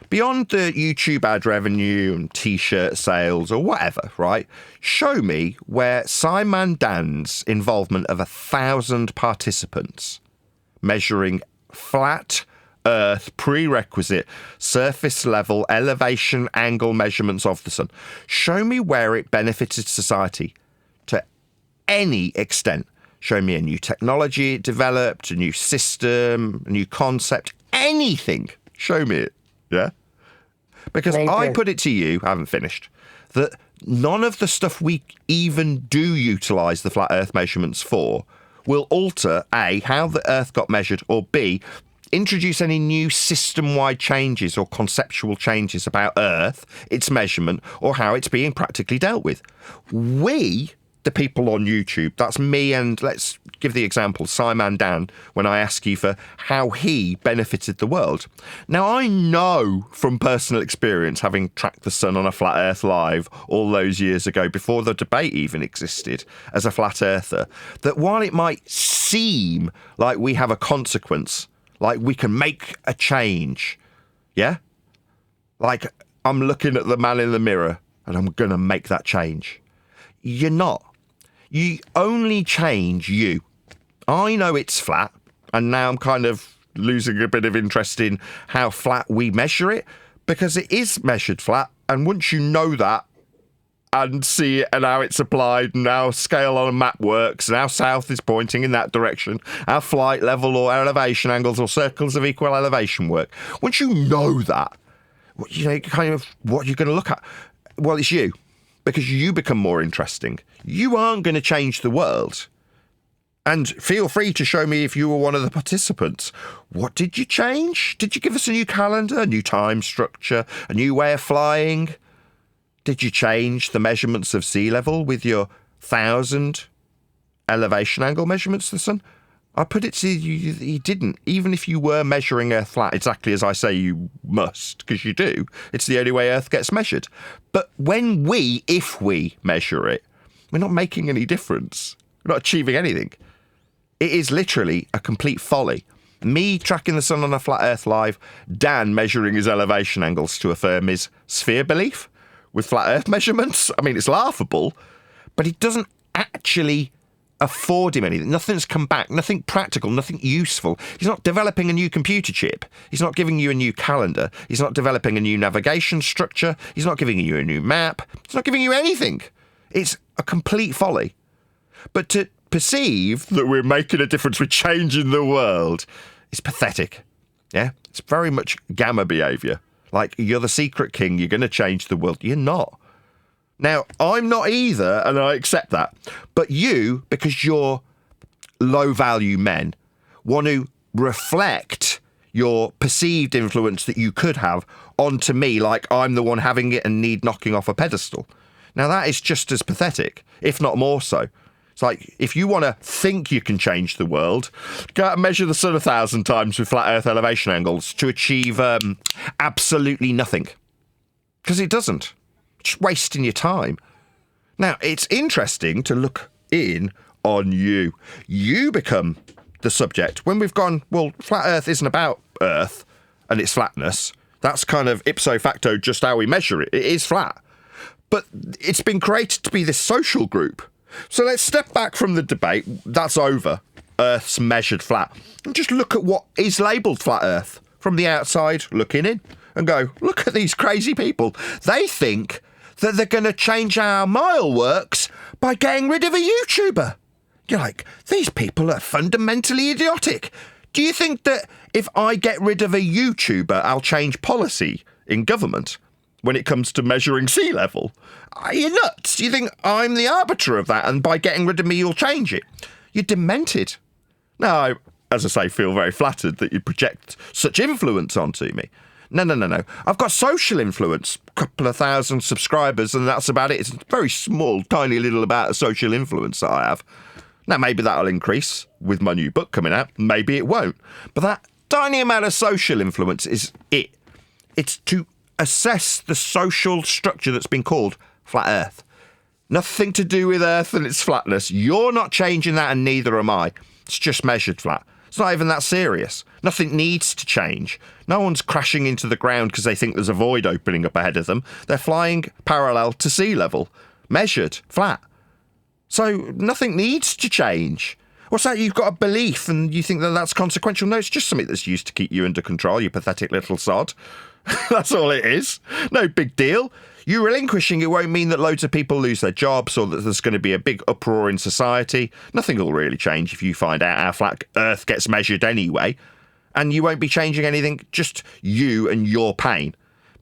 beyond the YouTube ad revenue and t-shirt sales or whatever, right? Show me where Simon Dan's involvement of 1,000 participants measuring flat Earth prerequisite surface level elevation angle measurements of the sun. Show me where it benefited society to any extent. Show me a new technology it developed, a new system, a new concept, anything. Show me it. Yeah? Because I put it to you, I haven't finished, that none of the stuff we even do utilise the flat Earth measurements for will alter, A, how the Earth got measured, or B, introduce any new system-wide changes or conceptual changes about Earth, its measurement, or how it's being practically dealt with. We, the people on YouTube, that's me and, let's give the example, Simon Dan, when I ask you for how he benefited the world. Now, I know from personal experience, having tracked the sun on a Flat Earth Live all those years ago, before the debate even existed, as a flat earther, that while it might seem like we have a consequence, like we can make a change, yeah? Like, I'm looking at the man in the mirror and I'm going to make that change. You're not. You only change you. I know it's flat, and now I'm kind of losing a bit of interest in how flat we measure it, because it is measured flat, and once you know that, and see it and how it's applied and how scale on a map works and how south is pointing in that direction, how flight level or elevation angles or circles of equal elevation work. Once you know that, you know, kind of what you're going to look at, well, it's you, because you become more interesting. You aren't going to change the world. And feel free to show me, if you were one of the participants, what did you change? Did you give us a new calendar, a new time structure, a new way of flying? Did you change the measurements of sea level with your 1,000 elevation angle measurements of the sun? I put it to you, you didn't. Even if you were measuring Earth flat, exactly as I say you must, because you do. It's the only way Earth gets measured. But if we measure it, we're not making any difference. We're not achieving anything. It is literally a complete folly. Me tracking the sun on a Flat Earth Live, Dan measuring his elevation angles to affirm his sphere belief with flat Earth measurements. I mean, it's laughable, but it doesn't actually afford him anything. Nothing's come back, nothing practical, nothing useful. He's not developing a new computer chip. He's not giving you a new calendar. He's not developing a new navigation structure. He's not giving you a new map. He's not giving you anything. It's a complete folly. But to perceive that we're making a difference, we're changing the world, is pathetic. Yeah? It's very much gamma behaviour. Like, you're the secret king, you're going to change the world. You're not. Now, I'm not either, and I accept that. But you, because you're low-value men, want to reflect your perceived influence that you could have onto me, like I'm the one having it and need knocking off a pedestal. Now, that is just as pathetic, if not more so. It's like, if you want to think you can change the world, go out and measure the sun 1,000 times with flat Earth elevation angles to achieve absolutely nothing. Because it doesn't. Just wasting your time. Now, it's interesting to look in on you. You become the subject. When we've gone, well, flat Earth isn't about Earth and its flatness. That's kind of ipso facto just how we measure it. It is flat. But it's been created to be this social group. So let's step back from the debate. That's over. Earth's measured flat. And just look at what is labelled flat Earth from the outside, looking in, and go, look at these crazy people. They think that they're going to change how our mile works by getting rid of a YouTuber. You're like, these people are fundamentally idiotic. Do you think that if I get rid of a YouTuber, I'll change policy in government when it comes to measuring sea level? Are you nuts? Do you think I'm the arbiter of that, and by getting rid of me, you'll change it? You're demented. Now, I, as I say, feel very flattered that you project such influence onto me. No. I've got social influence, a couple of thousand subscribers, and that's about it. It's a very small, tiny little amount of social influence that I have. Now, maybe that'll increase with my new book coming out. Maybe it won't. But that tiny amount of social influence is it. It's to assess the social structure that's been called flat Earth. Nothing to do with Earth and its flatness. You're not changing that, and neither am I. It's just measured flat. It's not even that serious. Nothing needs to change. No one's crashing into the ground because they think there's a void opening up ahead of them. They're flying parallel to sea level, measured flat. So nothing needs to change. What's that? You've got a belief and you think that that's consequential? No, it's just something that's used to keep you under control, you pathetic little sod. That's all it is. No big deal. You relinquishing it won't mean that loads of people lose their jobs or that there's going to be a big uproar in society. Nothing will really change if you find out how flat Earth gets measured anyway. And you won't be changing anything, just you and your pain.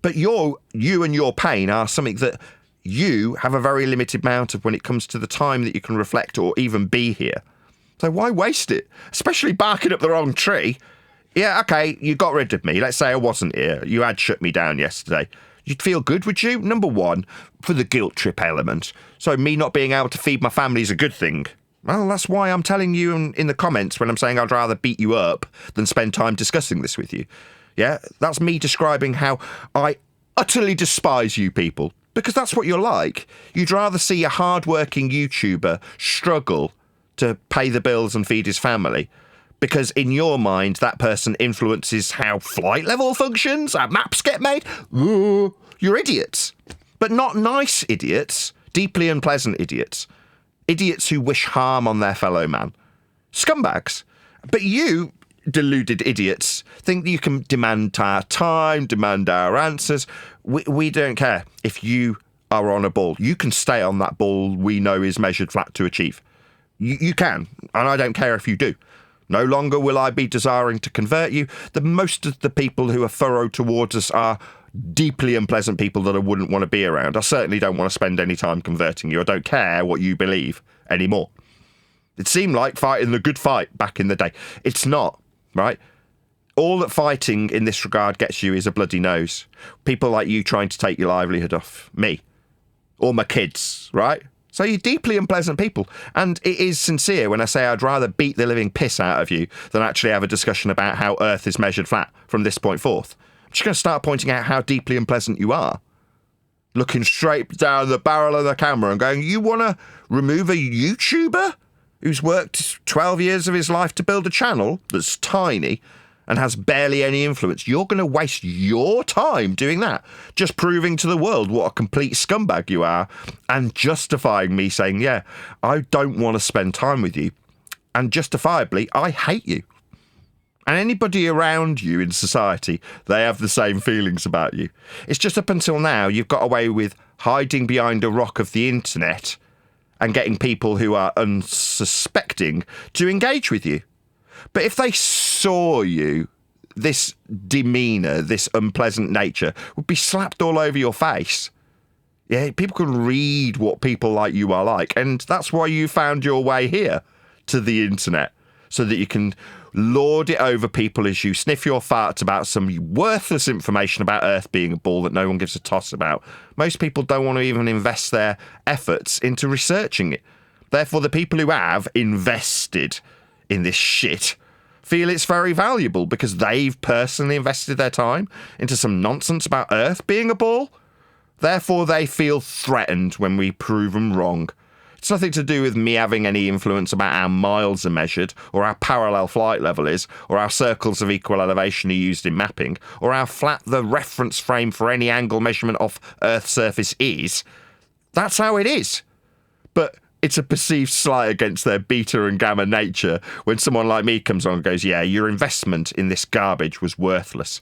But you and your pain are something that you have a very limited amount of when it comes to the time that you can reflect or even be here. So why waste it? Especially barking up the wrong tree. Yeah, okay, you got rid of me. Let's say I wasn't here. You had shut me down yesterday. You'd feel good, would you? Number one, for the guilt trip element. So me not being able to feed my family is a good thing. Well, that's why I'm telling you in the comments when I'm saying I'd rather beat you up than spend time discussing this with you. Yeah, that's me describing how I utterly despise you people. Because that's what you're like. You'd rather see a hard-working YouTuber struggle to pay the bills and feed his family. Because in your mind, that person influences how flight level functions, how maps get made. Ooh, you're idiots. But not nice idiots, deeply unpleasant idiots. Idiots who wish harm on their fellow man. Scumbags. But you, deluded idiots, think that you can demand our time, demand our answers. We don't care if you are on a ball. You can stay on that ball we know is measured flat to achieve. You can, and I don't care if you do. No longer will I be desiring to convert you. Most of the people who are furrowed towards us are deeply unpleasant people that I wouldn't want to be around. I certainly don't want to spend any time converting you. I don't care what you believe anymore. It seemed like fighting the good fight back in the day. It's not, right? All that fighting in this regard gets you is a bloody nose. People like you trying to take your livelihood off me or my kids, right? So you're deeply unpleasant people. And it is sincere when I say I'd rather beat the living piss out of you than actually have a discussion about how Earth is measured flat from this point forth. I'm just going to start pointing out how deeply unpleasant you are. Looking straight down the barrel of the camera and going, you want to remove a YouTuber who's worked 12 years of his life to build a channel that's tiny and has barely any influence? You're going to waste your time doing that, just proving to the world what a complete scumbag you are and justifying me saying, yeah, I don't want to spend time with you. And justifiably, I hate you. And anybody around you in society, they have the same feelings about you. It's just up until now, you've got away with hiding behind a rock of the internet and getting people who are unsuspecting to engage with you. But if they saw you, this demeanour, this unpleasant nature would be slapped all over your face. Yeah, people can read what people like you are like. And that's why you found your way here to the internet, so that you can lord it over people as you sniff your farts about some worthless information about Earth being a ball that no one gives a toss about. Most people don't want to even invest their efforts into researching it. Therefore, the people who have invested in this shit feel it's very valuable because they've personally invested their time into some nonsense about Earth being a ball. Therefore, they feel threatened when we prove them wrong. It's nothing to do with me having any influence about how miles are measured, or how parallel flight level is, or how circles of equal elevation are used in mapping, or how flat the reference frame for any angle measurement off Earth's surface is. That's how it is. But it's a perceived slight against their beta and gamma nature when someone like me comes on and goes, yeah, your investment in this garbage was worthless.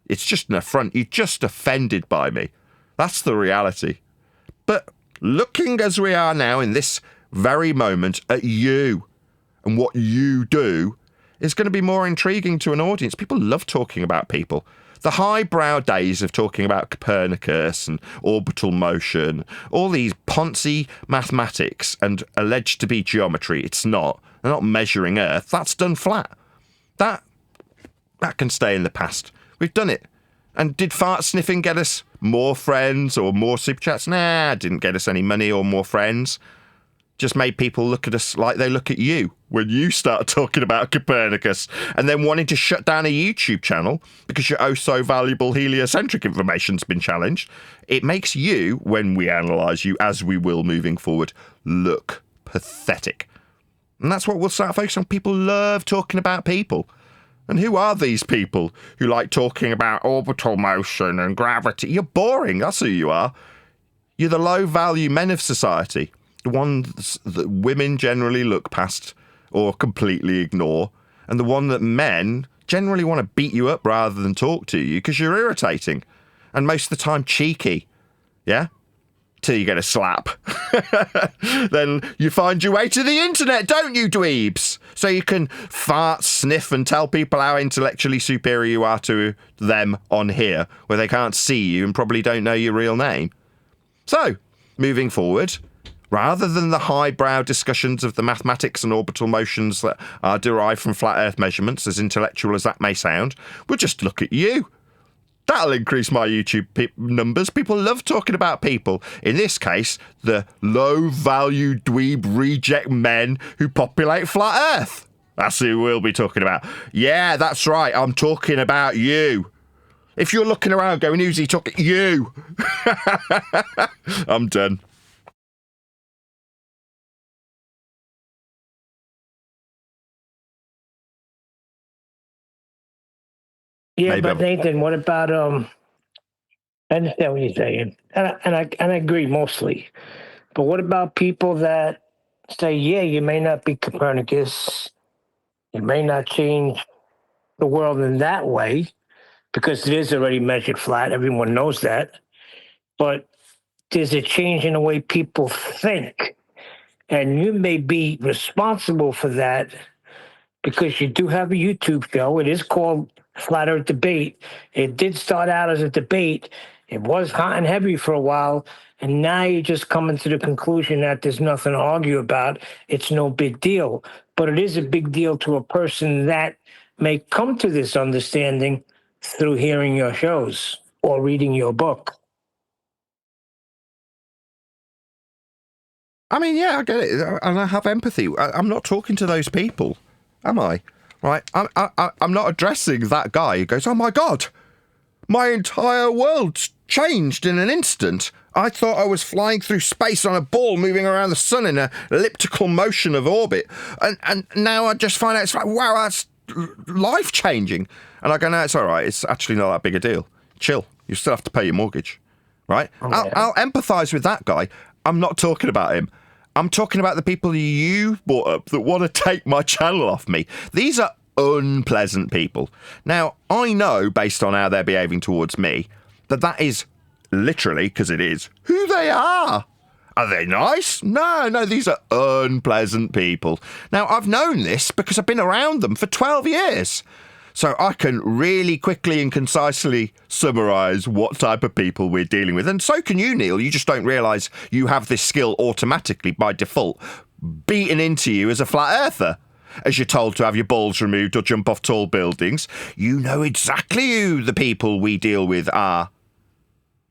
It's just an affront. You're just offended by me. That's the reality. But looking as we are now in this very moment at you and what you do is going to be more intriguing to an audience. People love talking about people. The highbrow days of talking about Copernicus and orbital motion, all these poncy mathematics and alleged to be geometry, it's not. They're not measuring Earth. That's done flat. That can stay in the past. We've done it. And did fart sniffing get us more friends or more super chats? Nah, it didn't get us any money or more friends. just made people look at us like they look at you when you start talking about Copernicus, and then wanting to shut down a YouTube channel because your oh so valuable heliocentric information's been challenged. It makes you, when we analyse you, as we will moving forward, look pathetic. And that's what we'll start focusing on. People love talking about people. And who are these people who like talking about orbital motion and gravity? You're boring, that's who you are. You're the low-value men of society. The ones that women generally look past or completely ignore, and the one that men generally want to beat you up rather than talk to you because you're irritating, and most of the time cheeky, yeah? Till you get a slap. Then you find your way to the internet, don't you, dweebs? So you can fart, sniff, and tell people how intellectually superior you are to them on here, where they can't see you and probably don't know your real name. So, moving forward, rather than the highbrow discussions of the mathematics and orbital motions that are derived from flat Earth measurements, as intellectual as that may sound, we'll just look at you. That'll increase my YouTube numbers. People love talking about people. In this case, the low-value dweeb reject men who populate flat Earth. That's who we'll be talking about. Yeah, that's right. I'm talking about you. If you're looking around going, who's he talking? You. I'm done. Yeah, Maybe but Nathan, what about I understand what you're saying, and I agree mostly. But what about people that say, yeah, you may not be Copernicus, you may not change the world in that way, because it is already measured flat. Everyone knows that. But there's a change in the way people think, and you may be responsible for that because you do have a YouTube show. It is called Flat Earth Debate. It did start out as a debate. It was hot and heavy for a while, and now you're just coming to the conclusion that there's nothing to argue about. It's no big deal. But it is a big deal to a person that may come to this understanding through hearing your shows or reading your book. I mean, yeah, I get it, and I have empathy. I'm not talking to those people, am I? Right? I'm not addressing that guy who goes, oh my God, my entire world's changed in an instant. I thought I was flying through space on a ball moving around the sun in an elliptical motion of orbit. And now I just find out it's like, wow, that's life-changing. And I go, no, it's all right. It's actually not that big a deal. Chill. You still have to pay your mortgage, right? Oh, yeah. I'll empathise with that guy. I'm not talking about him. I'm talking about the people you brought up that want to take my channel off me. These are unpleasant people. Now, I know, based on how they're behaving towards me, that is literally, because it is, who they are. Are they nice? No, these are unpleasant people. Now, I've known this because I've been around them for 12 years. So I can really quickly and concisely summarise what type of people we're dealing with. And so can you, Neil. You just don't realise you have this skill automatically by default beaten into you as a flat earther. As you're told to have your balls removed or jump off tall buildings, you know exactly who the people we deal with are.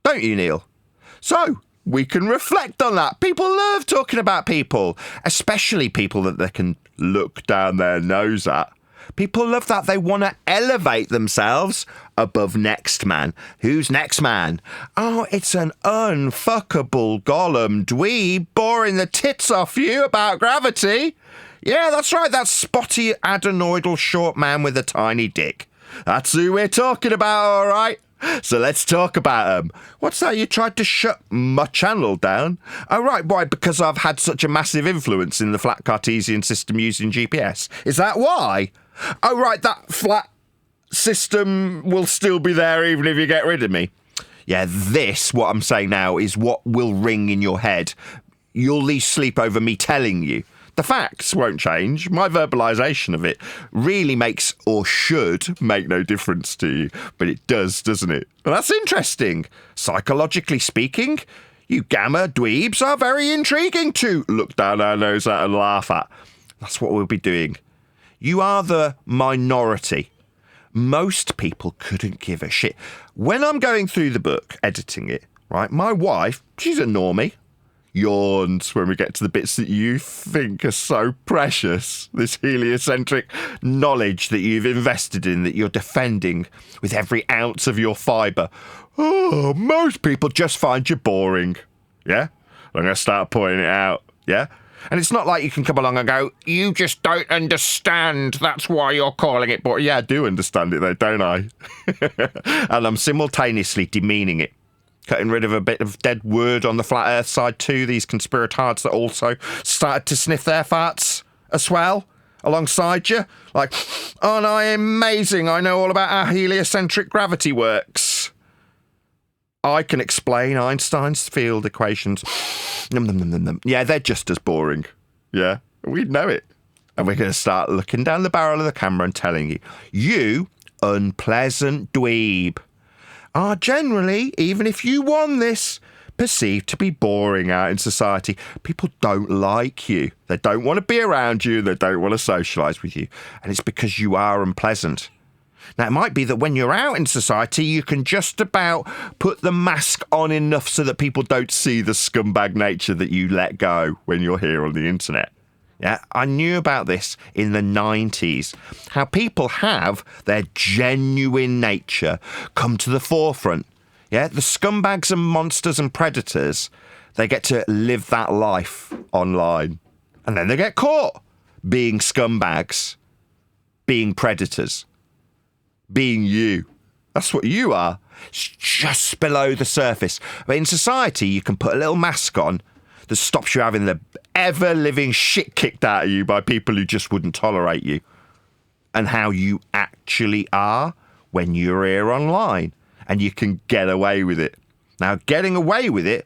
Don't you, Neil? So we can reflect on that. People love talking about people, especially people that they can look down their nose at. People love that. They want to elevate themselves above next man. Who's next man? Oh, it's an unfuckable Gollum dweeb boring the tits off you about gravity. Yeah, that's right. That spotty adenoidal short man with a tiny dick. That's who we're talking about, all right? So let's talk about him. What's that? You tried to shut my channel down? Oh, right. Why? Because I've had such a massive influence in the flat Cartesian system using GPS. Is that why? Oh, right, that flat system will still be there even if you get rid of me. Yeah, what I'm saying now, is what will ring in your head. You'll lose sleep over me telling you. The facts won't change. My verbalisation of it really makes, or should make, no difference to you. But it does, doesn't it? Well, that's interesting. Psychologically speaking, you gamma dweebs are very intriguing to look down our nose at and laugh at. That's what we'll be doing. You are the minority. Most people couldn't give a shit. When I'm going through the book, editing it, right, my wife, she's a normie. yawns when we get to the bits that you think are so precious. This heliocentric knowledge that you've invested in, that you're defending with every ounce of your fibre. Oh, most people just find you boring. Yeah? I'm going to start pointing it out. Yeah? And it's not like you can come along and go, you just don't understand. That's why you're calling it. But yeah, I do understand it though, don't I? And I'm simultaneously demeaning it. Cutting rid of a bit of dead word on the flat earth side too. These conspiratards that also started to sniff their farts as well alongside you. Like, oh no, amazing. I know all about how heliocentric gravity works. I can explain Einstein's field equations. Yeah, they're just as boring. Yeah, we know it. And we're going to start looking down the barrel of the camera and telling you, you unpleasant dweeb are generally, even if you won this, perceived to be boring out in society. People don't like you. They don't want to be around you. They don't want to socialise with you. And it's because you are unpleasant. Now, it might be that when you're out in society, you can just about put the mask on enough so that people don't see the scumbag nature that you let go when you're here on the internet. Yeah, I knew about this in the 90s, how people have their genuine nature come to the forefront. Yeah, the scumbags and monsters and predators, they get to live that life online. And then they get caught being scumbags, being predators, being you. That's what you are. It's just below the surface. But in society, you can put a little mask on that stops you having the ever-living shit kicked out of you by people who just wouldn't tolerate you. And how you actually are when you're here online. And you can get away with it. Now, getting away with it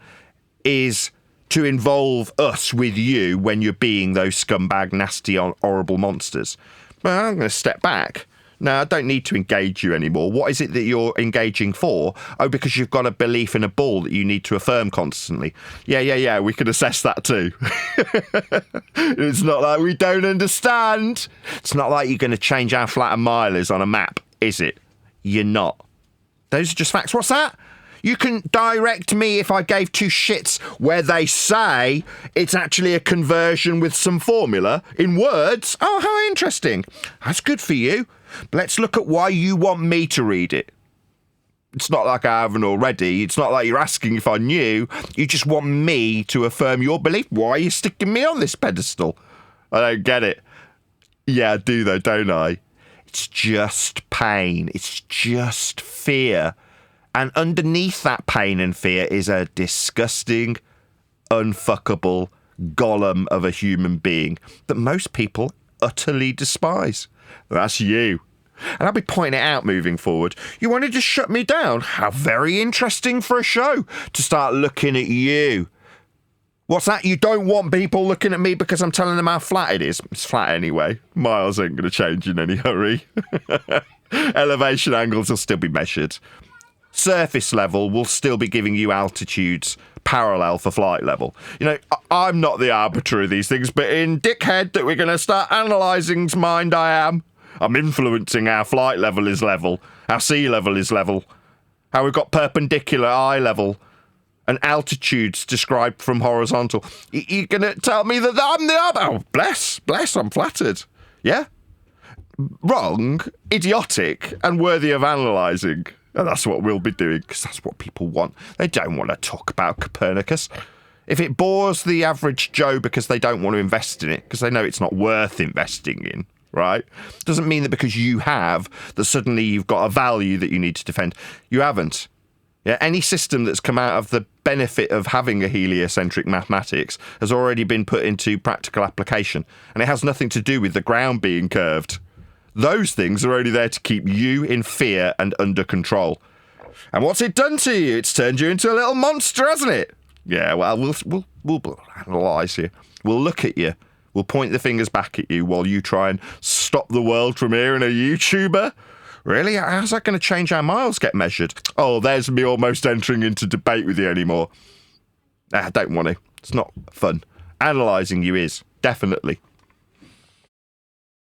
is to involve us with you when you're being those scumbag, nasty, horrible monsters. But I'm going to step back. No, I don't need to engage you anymore. What is it that you're engaging for? Oh, because you've got a belief in a bull that you need to affirm constantly. Yeah, we can assess that too. It's not like we don't understand. It's not like you're going to change how flat a mile is on a map, is it? You're not. Those are just facts. What's that? You can direct me if I gave two shits where they say it's actually a conversion with some formula in words. Oh, how interesting. That's good for you. But let's look at why you want me to read it. It's not like I haven't already. It's not like you're asking if I knew. You just want me to affirm your belief. Why are you sticking me on this pedestal? I don't get it. Yeah, I do though, don't I? It's just pain. It's just fear. And underneath that pain and fear is a disgusting, unfuckable golem of a human being that most people utterly despise. That's you. And I'll be pointing it out moving forward. You wanted to shut me down? How very interesting for a show to start looking at you. What's that? You don't want people looking at me because I'm telling them how flat it is? It's flat anyway. Miles ain't going to change in any hurry. Elevation angles will still be measured. Surface level will still be giving you altitudes parallel for flight level. You know, I'm not the arbiter of these things, but in dickhead that we're going to start analysing's mind I am. I'm influencing how flight level is level, how sea level is level, how we've got perpendicular eye level, and altitudes described from horizontal. You're going to tell me that I'm the other? Oh, bless, I'm flattered. Yeah? Wrong, idiotic, and worthy of analysing. And that's what we'll be doing, because that's what people want. They don't want to talk about Copernicus. If it bores the average Joe because they don't want to invest in it, because they know it's not worth investing in, right? Doesn't mean that because you have, that suddenly you've got a value that you need to defend. You haven't. Yeah, any system that's come out of the benefit of having a heliocentric mathematics has already been put into practical application, and it has nothing to do with the ground being curved. Those things are only there to keep you in fear and under control. And what's it done to you? It's turned you into a little monster, hasn't it? Yeah, well, we'll analyse you. We'll look at you. We'll point the fingers back at you while you try and stop the world from hearing a YouTuber. Really? How's that going to change how miles get measured? Oh, there's me almost entering into debate with you anymore. I don't want to. It's not fun. Analysing you is, definitely.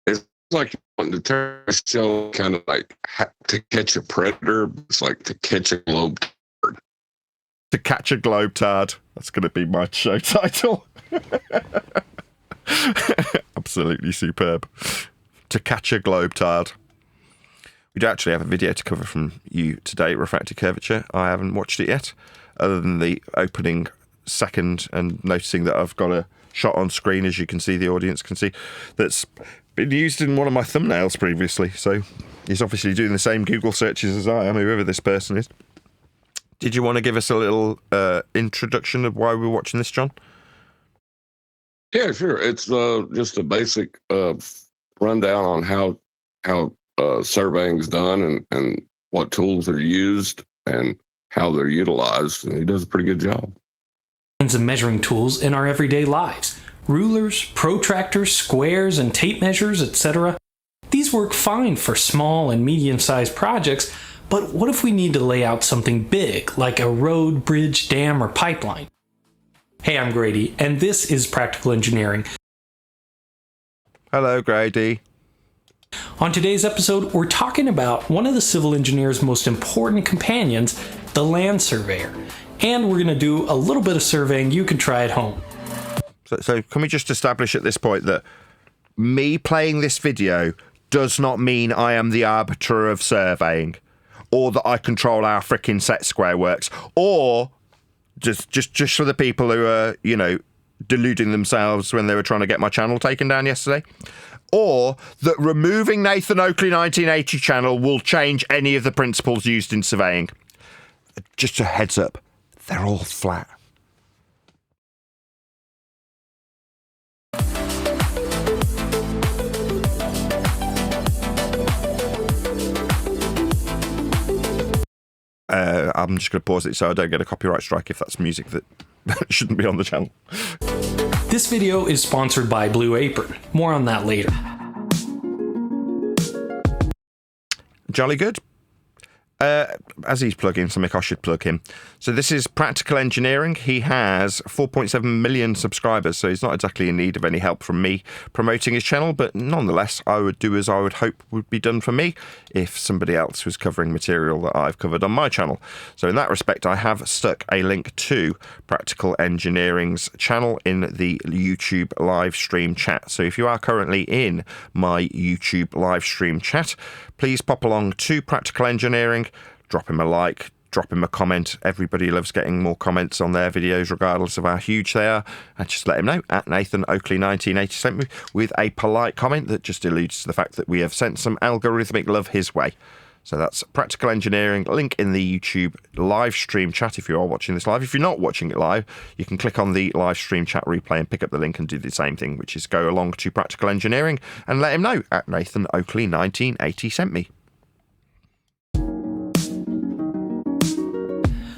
It's like on the terror show, kind of like to catch a predator. It's like to catch a globe bird. To catch a globetard. That's going to be my show title. Absolutely superb. To catch a globetard. We do actually have a video to cover from you today, Refracted Curvature. I haven't watched it yet, other than the opening second and noticing that I've got a shot on screen, as you can see, the audience can see, that's been used in one of my thumbnails previously. So he's obviously doing the same Google searches as I am, whoever this person is. Did you want to give us a little introduction of why we're watching this, John? Yeah, sure. It's just a basic rundown on how surveying's done and what tools are used and how they're utilized. And he does a pretty good job. Of measuring tools in our everyday lives. Rulers, protractors, squares, and tape measures, etc. These work fine for small and medium-sized projects, but what if we need to lay out something big, like a road, bridge, dam, or pipeline? Hey, I'm Grady, and this is Practical Engineering. Hello, Grady. On today's episode, we're talking about one of the civil engineer's most important companions, the land surveyor. And we're going to do a little bit of surveying you can try at home. So can we just establish at this point that me playing this video does not mean I am the arbiter of surveying, or that I control how frickin' set square works, or just for the people who are, you know, deluding themselves when they were trying to get my channel taken down yesterday, or that removing Nathan Oakley 1980 channel will change any of the principles used in surveying. Just a heads up, they're all flat. I'm just going to pause it so I don't get a copyright strike if that's music that shouldn't be on the channel. This video is sponsored by Blue Apron. More on that later. Jolly good. As he's plugging something, I should plug him. So this is Practical Engineering. He has 4.7 million subscribers, so he's not exactly in need of any help from me promoting his channel, but nonetheless, I would do as I would hope would be done for me if somebody else was covering material that I've covered on my channel. So in that respect, I have stuck a link to Practical Engineering's channel in the YouTube live stream chat. So if you are currently in my YouTube live stream chat, please pop along to Practical Engineering, drop him a like, drop him a comment. Everybody loves getting more comments on their videos, regardless of how huge they are. And just let him know, at Nathan Oakley 1980 sent me with a polite comment that just alludes to the fact that we have sent some algorithmic love his way. So that's Practical Engineering, link in the YouTube live stream chat if you are watching this live. If you're not watching it live, you can click on the live stream chat replay and pick up the link and do the same thing, which is go along to Practical Engineering and let him know, at Nathan Oakley 1980 sent me.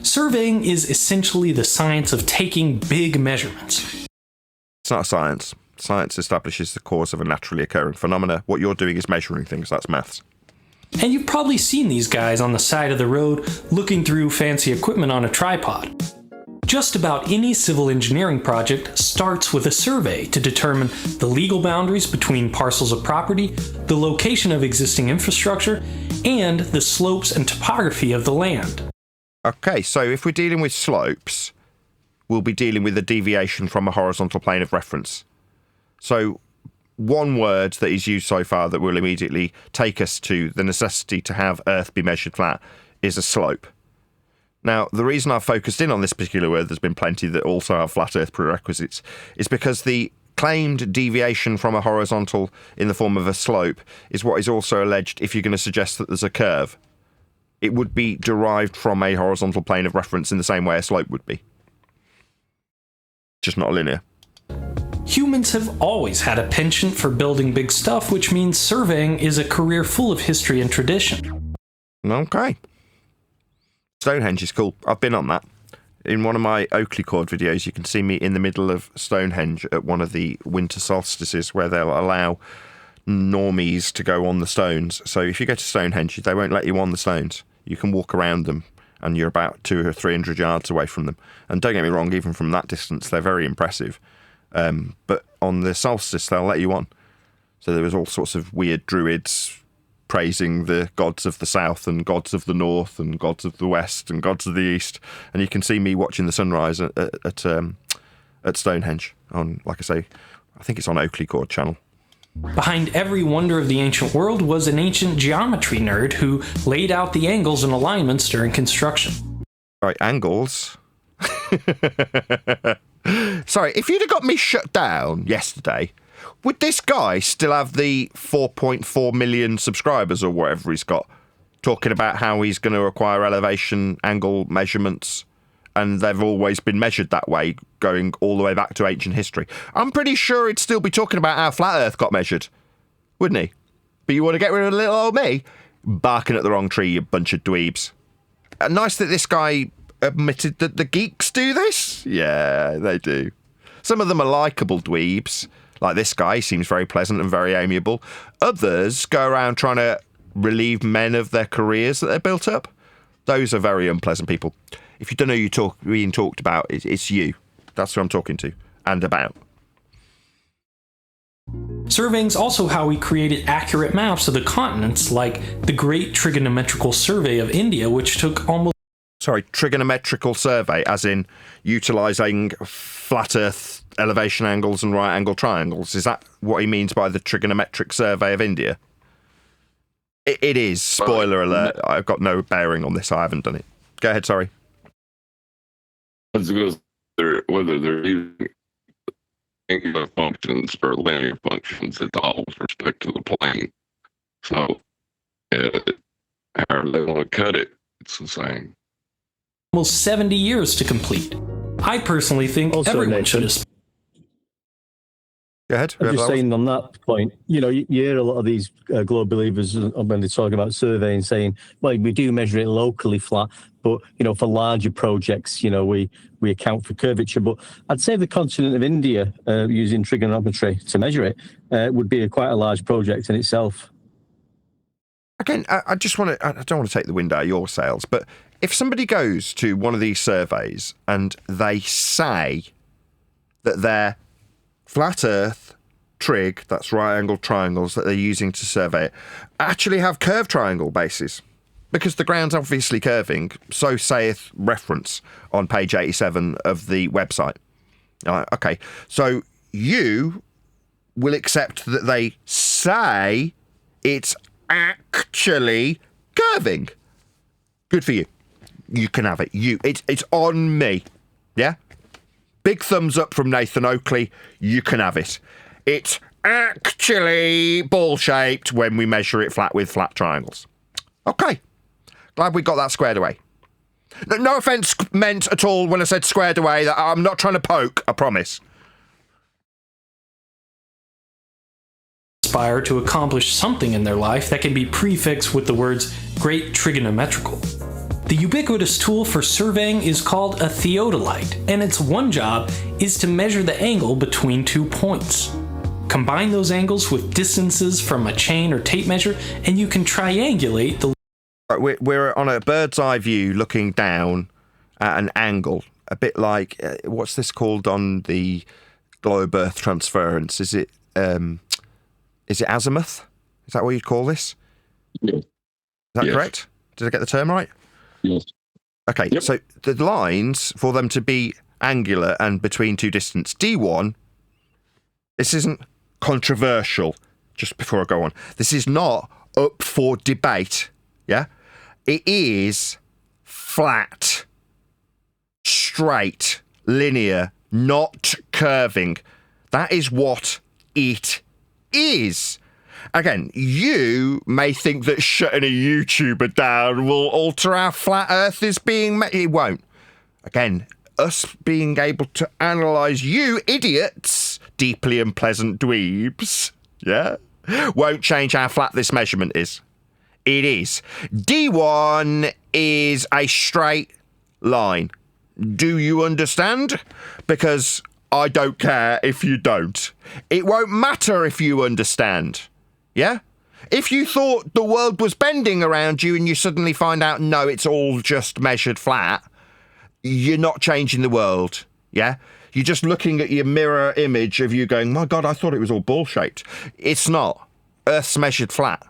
Surveying is essentially the science of taking big measurements. It's not a science. Science establishes the cause of a naturally occurring phenomena. What you're doing is measuring things. That's maths. And you've probably seen these guys on the side of the road looking through fancy equipment on a tripod. Just about any civil engineering project starts with a survey to determine the legal boundaries between parcels of property, the location of existing infrastructure, and the slopes and topography of the land. Okay, so if we're dealing with slopes, we'll be dealing with a deviation from a horizontal plane of reference. So one word that is used so far that will immediately take us to the necessity to have Earth be measured flat is a slope. Now, the reason I've focused in on this particular word, there's been plenty that also have flat Earth prerequisites, is because the claimed deviation from a horizontal in the form of a slope is what is also alleged if you're going to suggest that there's a curve. It would be derived from a horizontal plane of reference in the same way a slope would be. Just not linear. Humans have always had a penchant for building big stuff, which means surveying is a career full of history and tradition. Okay. Stonehenge is cool. I've been on that. In one of my Oakley Chord videos, you can see me in the middle of Stonehenge at one of the winter solstices where they'll allow normies to go on the stones. So if you go to Stonehenge, they won't let you on the stones. You can walk around them and you're about 200 or 300 yards away from them. And don't get me wrong, even from that distance, they're very impressive. But on the solstice, they'll let you on. So there was all sorts of weird druids praising the gods of the south and gods of the north and gods of the west and gods of the east. And you can see me watching the sunrise at Stonehenge on, like I say, I think it's on Oakley Chord channel. Behind every wonder of the ancient world was an ancient geometry nerd who laid out the angles and alignments during construction. Right, angles. Sorry, if you'd have got me shut down yesterday, would this guy still have the 4.4 million subscribers or whatever he's got, talking about how he's going to acquire elevation angle measurements, and they've always been measured that way, going all the way back to ancient history? I'm pretty sure he'd still be talking about how flat Earth got measured, wouldn't he? But you want to get rid of little old me? Barking at the wrong tree, you bunch of dweebs. Nice that this guy admitted that the geeks do this. Yeah, they do. Some of them are likeable dweebs. Like this guy seems very pleasant and very amiable. Others go around trying to relieve men of their careers that they've built up. Those are very unpleasant people. If you don't know who you're being talked about, it's you. That's who I'm talking to and about. Surveying's also how we created accurate maps of the continents, like the Great Trigonometrical Survey of India, which took almost... Sorry, trigonometrical survey, as in utilising flat Earth elevation angles and right angle triangles. Is that what he means by the trigonometric survey of India? It is. Spoiler alert. I've got no bearing on this. I haven't done it. Go ahead, sorry. Whether they're using angular functions or linear functions, it's all with respect to the plane. So, however they want to cut it, it's the same. Almost 70 years to complete. I personally think Also, everyone Nathan, should have... Go ahead. I'm just saying on that point, you hear a lot of these globe believers when they talk about surveying saying, well, we do measure it locally flat, but, for larger projects, we account for curvature. But I'd say the continent of India, using trigonometry to measure it, would be quite a large project in itself. Again, I don't want to take the wind out of your sails, but if somebody goes to one of these surveys and they say that they're flat Earth trig, that's right angle triangles that they're using to survey it, actually have curved triangle bases, because the ground's obviously curving, so saith reference on page 87 of the website. Okay, so you will accept that they say it's actually curving. Good for you. You can have it. It's on me. Yeah? Big thumbs up from Nathan Oakley. You can have it. It's actually ball-shaped when we measure it flat with flat triangles. Okay. Glad we got that squared away. No offence meant at all when I said squared away. That I'm not trying to poke, I promise. Aspire to accomplish something in their life that can be prefixed with the words Great Trigonometrical. The ubiquitous tool for surveying is called a theodolite, and its one job is to measure the angle between 2 points. Combine those angles with distances from a chain or tape measure, and you can triangulate the... We're on a bird's eye view looking down at an angle, a bit like, what's this called on the globe Earth transference? Is it azimuth? Is that what you'd call this? Yeah. Is that correct? Did I get the term right? Yes. Okay, Yep. So the lines, for them to be angular and between two distance, D1, this isn't controversial, just before I go on. This is not up for debate, yeah? It is flat, straight, linear, not curving. That is what it is. Again, you may think that shutting a YouTuber down will alter how flat Earth is being made. It won't. Again, us being able to analyse you idiots, deeply unpleasant dweebs, yeah, won't change how flat this measurement is. It is. D1 is a straight line. Do you understand? Because I don't care if you don't. It won't matter if you understand. Yeah? If you thought the world was bending around you and you suddenly find out, no, it's all just measured flat, you're not changing the world. Yeah? You're just looking at your mirror image of you going, my God, I thought it was all ball-shaped. It's not. Earth's measured flat.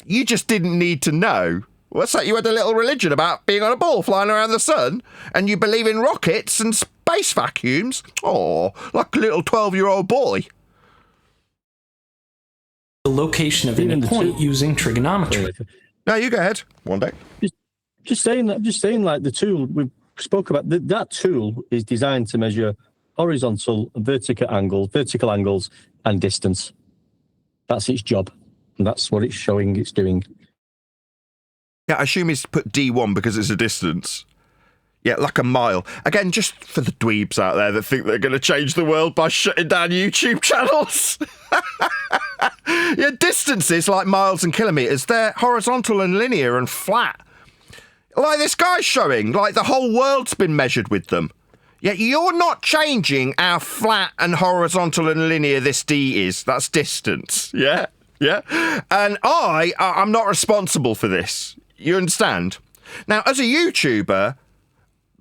You just didn't need to know. What's that? You had a little religion about being on a ball flying around the sun, and you believe in rockets and space vacuums? Oh, like a little 12-year-old boy. The location of any point using trigonometry. No, you go ahead. One day. Just saying like the tool we spoke about, that tool is designed to measure horizontal and vertical angles and distance. That's its job. And that's what it's showing it's doing. Yeah, I assume he's put D1 because it's a distance. Yeah, like a mile. Again, just for the dweebs out there that think they're going to change the world by shutting down YouTube channels. Yeah, distances like miles and kilometres, they're horizontal and linear and flat. Like this guy's showing, like the whole world's been measured with them. Yet you're not changing how flat and horizontal and linear this D is. That's distance, yeah? Yeah? And I'm not responsible for this. You understand? Now, as a YouTuber,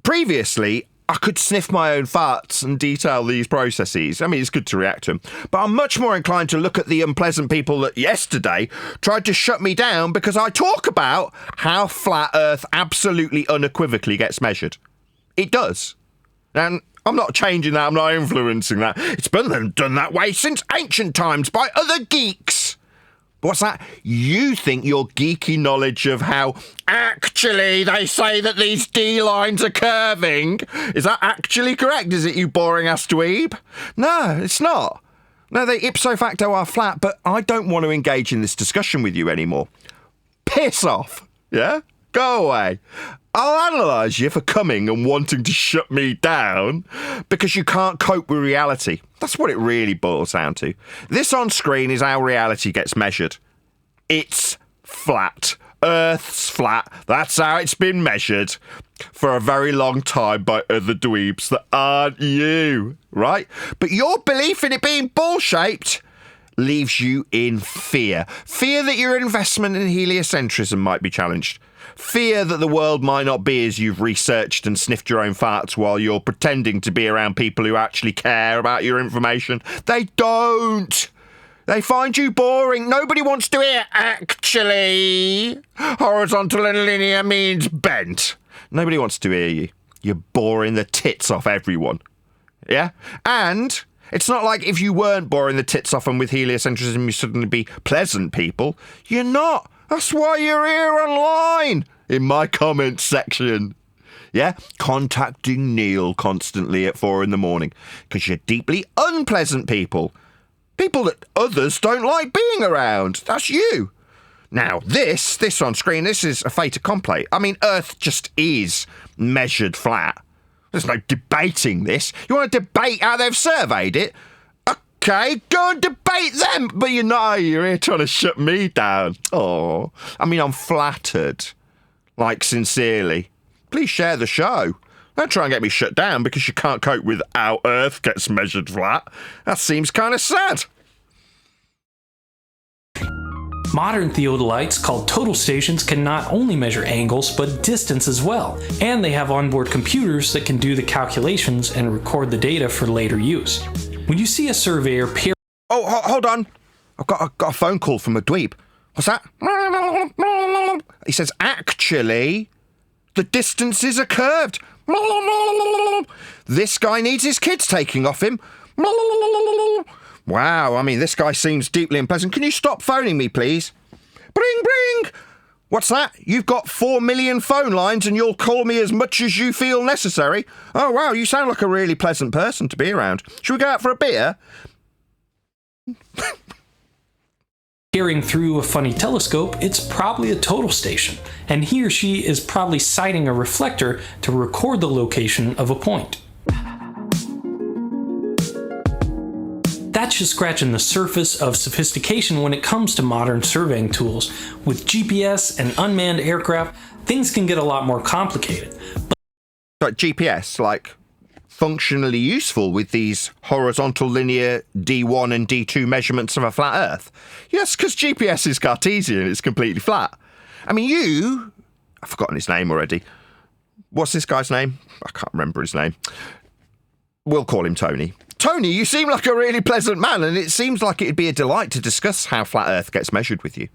previously, I could sniff my own farts and detail these processes. I mean, it's good to react to them. But I'm much more inclined to look at the unpleasant people that yesterday tried to shut me down because I talk about how flat Earth absolutely unequivocally gets measured. It does. And I'm not changing that. I'm not influencing that. It's been done that way since ancient times by other geeks. What's that? You think your geeky knowledge of how actually they say that these D lines are curving, is that actually correct? Is it, you boring ass dweeb? No, it's not. No, they ipso facto are flat, but I don't want to engage in this discussion with you anymore. Piss off, yeah? Go away. I'll analyse you for coming and wanting to shut me down because you can't cope with reality. That's what it really boils down to. This on screen is how reality gets measured. It's flat. Earth's flat. That's how it's been measured for a very long time by other dweebs that aren't you, right? But your belief in it being ball-shaped leaves you in fear. Fear that your investment in heliocentrism might be challenged. Fear that the world might not be as you've researched and sniffed your own farts while you're pretending to be around people who actually care about your information. They don't. They find you boring. Nobody wants to hear actually. Horizontal and linear means bent. Nobody wants to hear you. You're boring the tits off everyone. Yeah? And it's not like if you weren't boring the tits off them with heliocentrism, you'd suddenly be pleasant people. You're not. That's why you're here online, in my comments section. Yeah? Contacting Neil constantly at 4 a.m, because you're deeply unpleasant people. People that others don't like being around. That's you. Now, this on screen, this is a fait accompli. I mean, Earth just is measured flat. There's no debating this. You want to debate how they've surveyed it? Okay, go and debate them. But you're here trying to shut me down. Oh, I mean, I'm flattered. Like, sincerely. Please share the show. Don't try and get me shut down because you can't cope with how Earth gets measured flat. That seems kind of sad. Modern theodolites, called total stations, can not only measure angles, but distance as well. And they have onboard computers that can do the calculations and record the data for later use. When you see a surveyor peer... Oh, hold on. I've got a phone call from a dweeb. What's that? He says, actually, the distances are curved. This guy needs his kids taking off him. Wow, I mean, this guy seems deeply unpleasant. Can you stop phoning me, please? Bring, bring! What's that? You've got 4 million phone lines and you'll call me as much as you feel necessary? Oh, wow, you sound like a really pleasant person to be around. Should we go out for a beer? Peering through a funny telescope, it's probably a total station, and he or she is probably sighting a reflector to record the location of a point. That's just scratching the surface of sophistication when it comes to modern surveying tools. With GPS and unmanned aircraft, things can get a lot more complicated. Like GPS, like functionally useful with these horizontal linear D1 and D2 measurements of a flat Earth? Yes, because GPS is Cartesian, it's completely flat. I mean, I've forgotten his name already. What's this guy's name? I can't remember his name. We'll call him Tony. Tony, you seem like a really pleasant man, and it seems like it'd be a delight to discuss how flat Earth gets measured with you.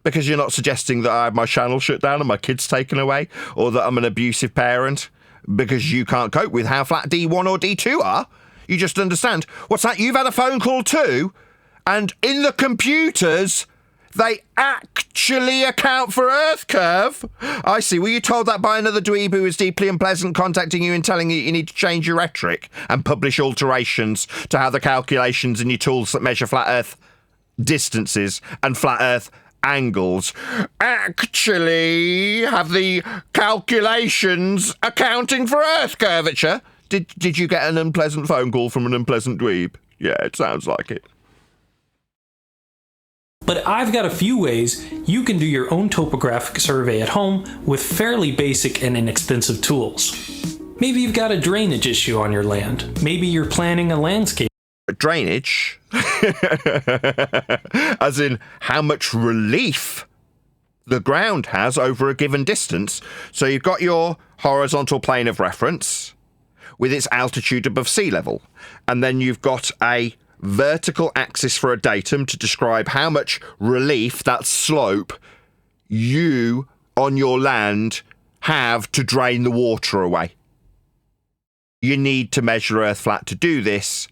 Because you're not suggesting that I have my channel shut down and my kids taken away, or that I'm an abusive parent because you can't cope with how flat D1 or D2 are. You just understand. What's that? You've had a phone call too, and in the computers, they actually account for Earth curve. I see. Were you told that by another dweeb who was deeply unpleasant, contacting you and telling you need to change your rhetoric and publish alterations to how the calculations in your tools that measure flat Earth distances and flat Earth angles actually have the calculations accounting for Earth curvature? Did you get an unpleasant phone call from an unpleasant dweeb? Yeah, it sounds like it. But I've got a few ways you can do your own topographic survey at home with fairly basic and inexpensive tools. Maybe you've got a drainage issue on your land. Maybe you're planning a landscape. Drainage? As in how much relief the ground has over a given distance. So you've got your horizontal plane of reference with its altitude above sea level. And then you've got a vertical axis for a datum to describe how much relief, that slope, you on your land have to drain the water away. You need to measure Earth flat to do this.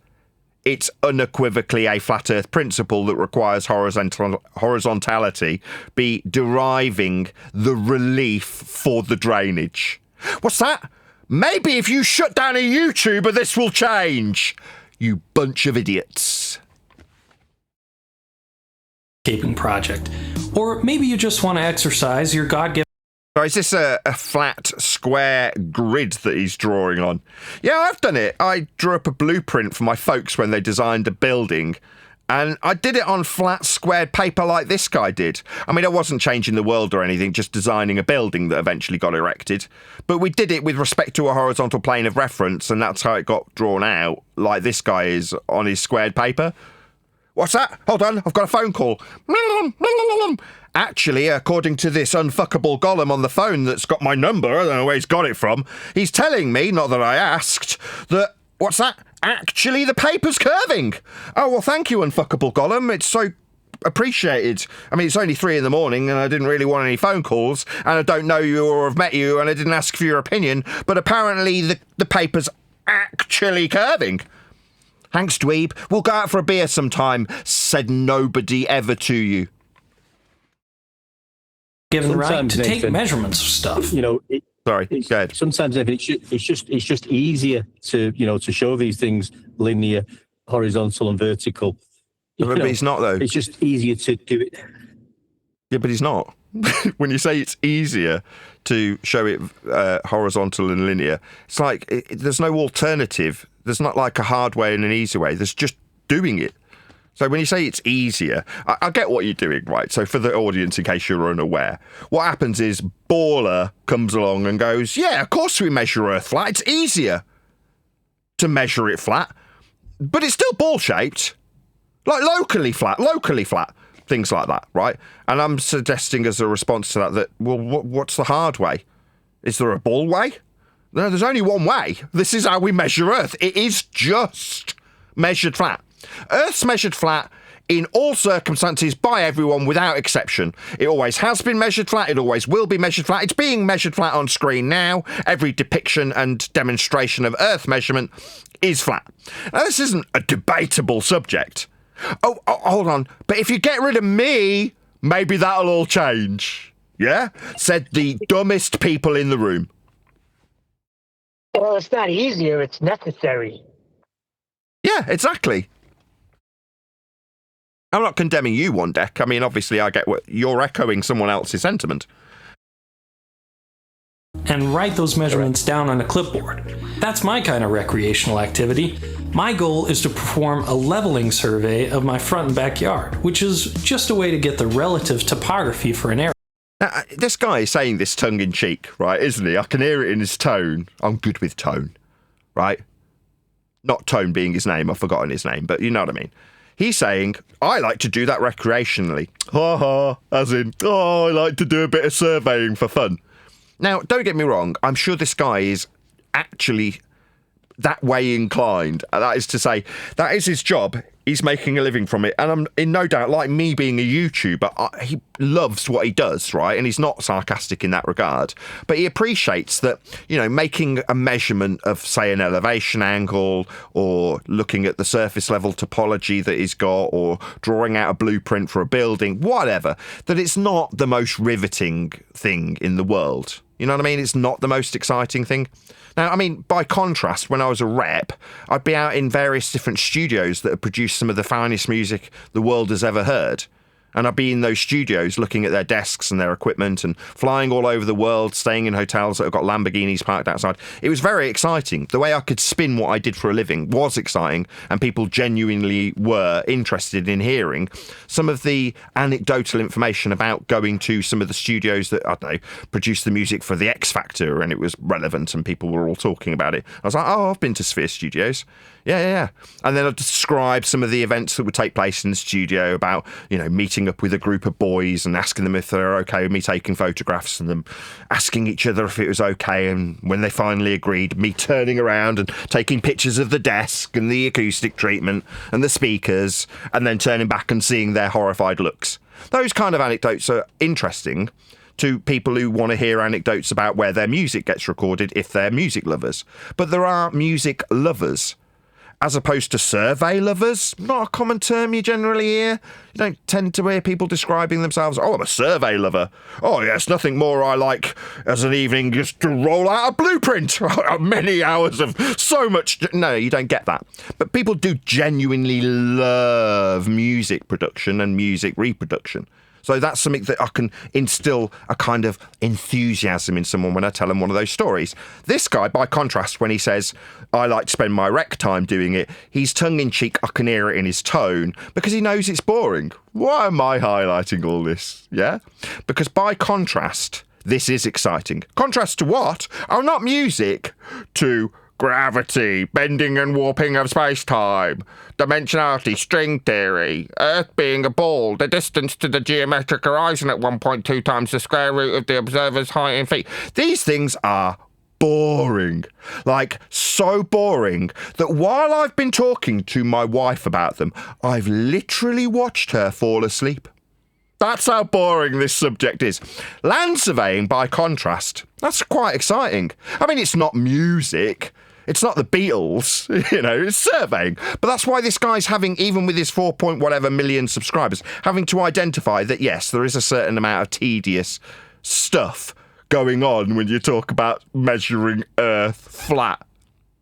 It's unequivocally a flat Earth principle that requires horizontality be deriving the relief for the drainage. What's that? Maybe if you shut down a YouTuber, this will change. You bunch of idiots. Project. Or maybe you just want to exercise your God-given. So is this a flat square grid that he's drawing on? Yeah, I've done it. I drew up a blueprint for my folks when they designed a building, and I did it on flat squared paper like this guy did. I mean, I wasn't changing the world or anything, just designing a building that eventually got erected. But we did it with respect to a horizontal plane of reference, and that's how it got drawn out, like this guy is on his squared paper. What's that? Hold on, I've got a phone call. Actually, according to this unfuckable golem on the phone that's got my number, I don't know where he's got it from, he's telling me, not that I asked, that, what's that? Actually, the paper's curving. Oh, well, thank you, unfuckable golem. It's so appreciated. I mean, it's only 3 a.m, and I didn't really want any phone calls, and I don't know you or have met you, and I didn't ask for your opinion, but apparently the paper's actually curving. Thanks, dweeb. We'll go out for a beer sometime, said nobody ever to you. Given right Sometimes, to take Nathan, measurements of stuff. You know, Sorry, go ahead. sometimes it's just easier to show these things linear, horizontal, and vertical. But he's not, though. It's just easier to do it. Yeah, but he's not. When you say it's easier to show it horizontal and linear, it's like there's no alternative. There's not like a hard way and an easy way. There's just doing it. So when you say it's easier, I get what you're doing, right? So for the audience, in case you're unaware, what happens is Baller comes along and goes, yeah, of course we measure Earth flat. It's easier to measure it flat, but it's still ball-shaped. Like locally flat, things like that, right? And I'm suggesting as a response to that, well, what's the hard way? Is there a ball way? No, there's only one way. This is how we measure Earth. It is just measured flat. Earth's measured flat in all circumstances by everyone without exception. It always has been measured flat. It always will be measured flat. It's being measured flat on screen now. Every depiction and demonstration of Earth measurement is flat. Now, this isn't a debatable subject. Oh, hold on. But if you get rid of me, maybe that'll all change. Yeah? Said the dumbest people in the room. Well, it's not easier, it's necessary. Yeah, exactly. I'm not condemning you, One Deck. I mean, obviously, I get what you're echoing someone else's sentiment. And write those measurements down on a clipboard. That's my kind of recreational activity. My goal is to perform a leveling survey of my front and backyard, which is just a way to get the relative topography for an area. Now, this guy is saying this tongue-in-cheek, right, isn't he? I can hear it in his tone. I'm good with tone, right? Not Tone being his name. I've forgotten his name, but you know what I mean. He's saying, I like to do that recreationally. Ha ha, as in, I like to do a bit of surveying for fun. Now, don't get me wrong. I'm sure this guy is actually that way inclined. That is to say, that is his job. He's making a living from it, and I'm in no doubt, like me being a YouTuber, he loves what he does, right? And he's not sarcastic in that regard, but he appreciates that, you know, making a measurement of, say, an elevation angle, or looking at the surface level topology that he's got, or drawing out a blueprint for a building, whatever, that it's not the most riveting thing in the world. You know what I mean? It's not the most exciting thing. Now, I mean, by contrast, when I was a rep, I'd be out in various different studios that have produced some of the finest music the world has ever heard. And I'd be in those studios looking at their desks and their equipment and flying all over the world, staying in hotels that have got Lamborghinis parked outside. It was very exciting. The way I could spin what I did for a living was exciting, and people genuinely were interested in hearing some of the anecdotal information about going to some of the studios that, I don't know, produced the music for the X Factor, and it was relevant and people were all talking about it. I was like, oh, I've been to Sphere Studios. Yeah. And then I'd describe some of the events that would take place in the studio about, you know, meeting up with a group of boys and asking them if they're okay with me taking photographs, and them asking each other if it was okay. And when they finally agreed, me turning around and taking pictures of the desk and the acoustic treatment and the speakers, and then turning back and seeing their horrified looks. Those kind of anecdotes are interesting to people who want to hear anecdotes about where their music gets recorded if they're music lovers. But there are music lovers, as opposed to survey lovers. Not a common term you generally hear. You don't tend to hear people describing themselves, oh, I'm a survey lover. Oh, yes, nothing more I like as an evening just to roll out a blueprint. Many hours of so much. No, you don't get that. But people do genuinely love music production and music reproduction. So that's something that I can instill a kind of enthusiasm in someone when I tell them one of those stories. This guy, by contrast, when he says, I like to spend my rec time doing it, he's tongue-in-cheek, I can hear it in his tone, because he knows it's boring. Why am I highlighting all this? Yeah? Because by contrast, this is exciting. Contrast to what? Oh, not music. To gravity, bending and warping of space-time, dimensionality, string theory, Earth being a ball, the distance to the geometric horizon at 1.2 times the square root of the observer's height in feet. These things are boring. Like, so boring that while I've been talking to my wife about them, I've literally watched her fall asleep. That's how boring this subject is. Land surveying, by contrast, that's quite exciting. I mean, it's not music. It's not the Beatles, you know, it's surveying. But that's why this guy's having, even with his 4 point whatever million subscribers, having to identify that, yes, there is a certain amount of tedious stuff going on when you talk about measuring Earth flat.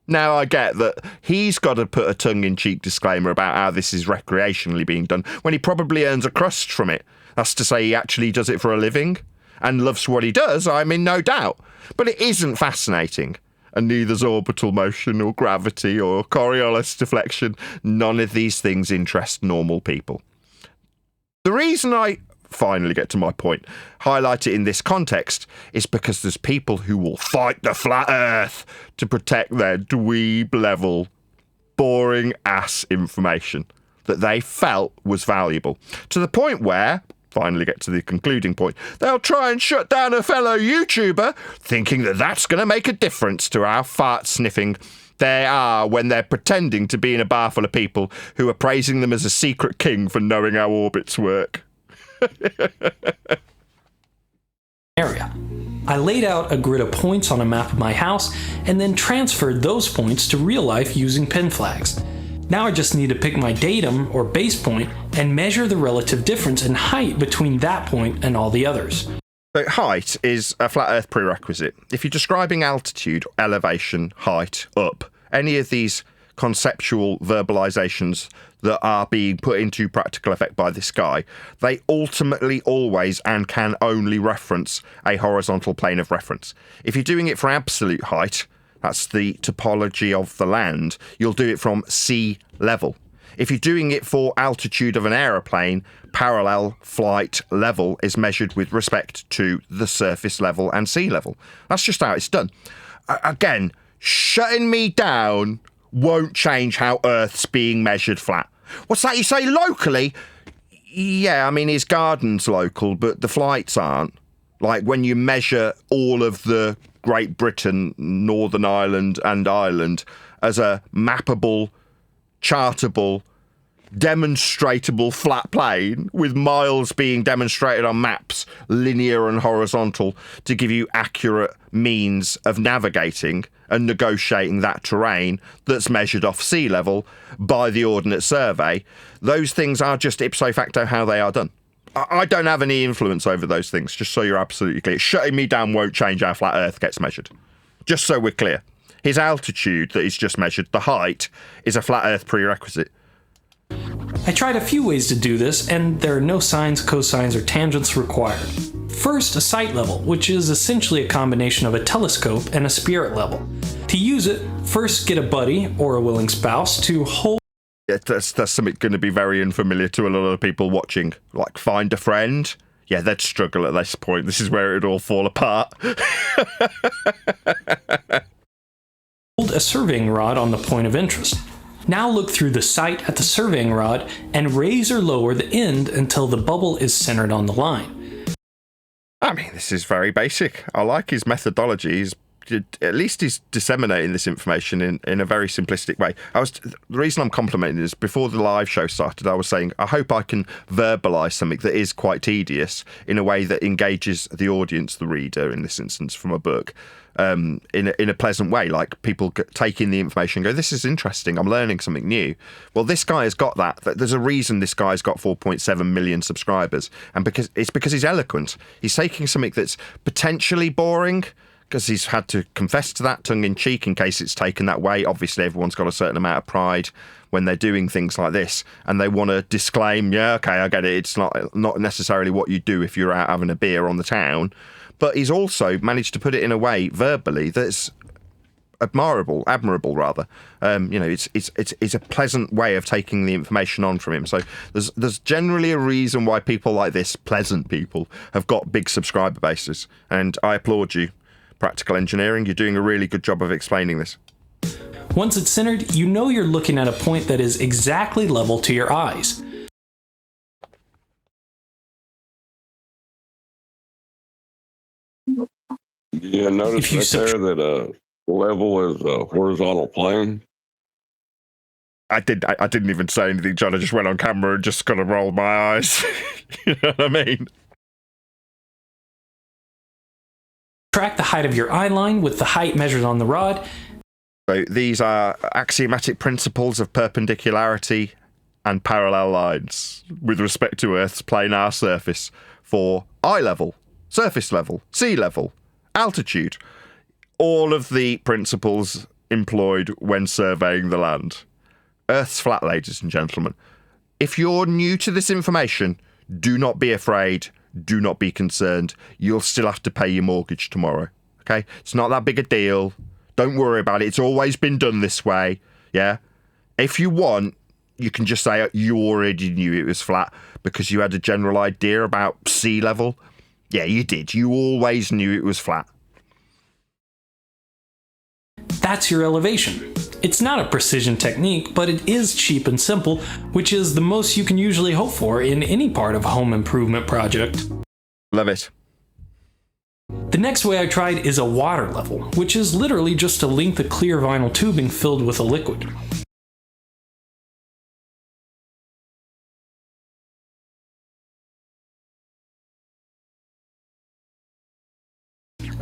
Now, I get that he's got to put a tongue-in-cheek disclaimer about how this is recreationally being done when he probably earns a crust from it. That's to say he actually does it for a living and loves what he does, I'm in no doubt. But it isn't fascinating. And neither's orbital motion or gravity or Coriolis deflection. None of these things interest normal people. The reason I finally get to my point, highlight it in this context, is because there's people who will fight the flat Earth to protect their dweeb level, boring ass information that they felt was valuable. To the point where, finally get to the concluding point, they'll try and shut down a fellow YouTuber, thinking that that's going to make a difference to how fart-sniffing they are when they're pretending to be in a bar full of people who are praising them as a secret king for knowing how orbits work. Area. I laid out a grid of points on a map of my house and then transferred those points to real life using pin flags. Now I just need to pick my datum or base point and measure the relative difference in height between that point and all the others. So height is a flat Earth prerequisite. If you're describing altitude, elevation, height, up, any of these conceptual verbalizations that are being put into practical effect by this guy, they ultimately always and can only reference a horizontal plane of reference. If you're doing it for absolute height, that's the topology of the land, you'll do it from sea level. If you're doing it for altitude of an aeroplane, parallel flight level is measured with respect to the surface level and sea level. That's just how it's done. Again, shutting me down won't change how Earth's being measured flat. What's that you say, locally? Yeah, I mean, his garden's local, but the flights aren't. Like when you measure all of the Great Britain, Northern Ireland and Ireland as a mappable, chartable demonstratable flat plane with miles being demonstrated on maps, linear and horizontal, to give you accurate means of navigating and negotiating that terrain that's measured off sea level by the Ordnance Survey. Those things are just ipso facto how they are done. I don't have any influence over those things, just so you're absolutely clear. Shutting me down won't change how flat Earth gets measured. Just so we're clear. His altitude that he's just measured, the height, is a flat Earth prerequisite. I tried a few ways to do this, and there are no sines, cosines, or tangents required. First, a sight level, which is essentially a combination of a telescope and a spirit level. To use it, first get a buddy, or a willing spouse, to hold. Yeah, that's something going to be very unfamiliar to a lot of people watching. Like, find a friend. Yeah, they'd struggle at this point. This is where it'd all fall apart. Hold a surveying rod on the point of interest. Now look through the sight at the surveying rod and raise or lower the end until the bubble is centered on the line. I mean, this is very basic. I like his methodology. At least he's disseminating this information in a very simplistic way. The reason I'm complimenting is before the live show started, I was saying, I hope I can verbalise something that is quite tedious in a way that engages the audience, the reader in this instance, from a book, in a pleasant way, like people take in the information and go, this is interesting, I'm learning something new. Well, this guy has got that. There's a reason this guy's got 4.7 million subscribers, and because he's eloquent. He's taking something that's potentially boring, because he's had to confess to that tongue-in-cheek in case it's taken that way. Obviously, everyone's got a certain amount of pride when they're doing things like this, and they want to disclaim, yeah, okay, I get it, it's not necessarily what you do if you're out having a beer on the town. But he's also managed to put it in a way, verbally, that's admirable rather. It's a pleasant way of taking the information on from him. So there's generally a reason why people like this, pleasant people, have got big subscriber bases, and I applaud you. Practical Engineering, you're doing a really good job of explaining this. Once it's centered, you know you're looking at a point that is exactly level to your eyes. Yeah, notice right there that level is a horizontal plane. I didn't even say anything, John. I just went on camera and just kind of rolled my eyes. You know what I mean? Track the height of your eye line with the height measured on the rod. So these are axiomatic principles of perpendicularity and parallel lines with respect to Earth's planar surface for eye level, surface level, sea level, altitude. All of the principles employed when surveying the land. Earth's flat, ladies and gentlemen. If you're new to this information, do not be afraid. Do not be concerned. You'll still have to pay your mortgage tomorrow. Okay? It's not that big a deal. Don't worry about it. It's always been done this way. Yeah? If you want, you can just say you already knew it was flat because you had a general idea about sea level. Yeah, you did. You always knew it was flat. That's your elevation. It's not a precision technique, but it is cheap and simple, which is the most you can usually hope for in any part of a home improvement project. Love it. The next way I tried is a water level, which is literally just a length of clear vinyl tubing filled with a liquid.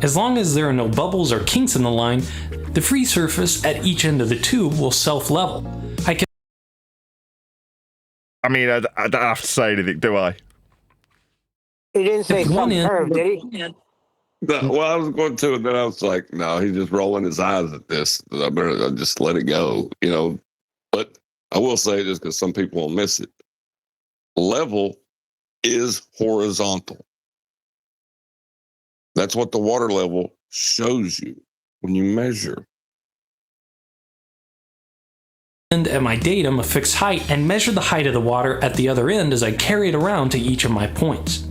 As long as there are no bubbles or kinks in the line, the free surface at each end of the tube will self-level. I mean, I don't have to say anything, do I? He didn't say One some end- curve, did he? No, well, I was going to, and then I was like, no, he's just rolling his eyes at this. I better just let it go, you know. But I will say this because some people will miss it. Level is horizontal. That's what the water level shows you when you measure. And at my datum a fixed height and measure the height of the water at the other end as I carry it around to each of my points.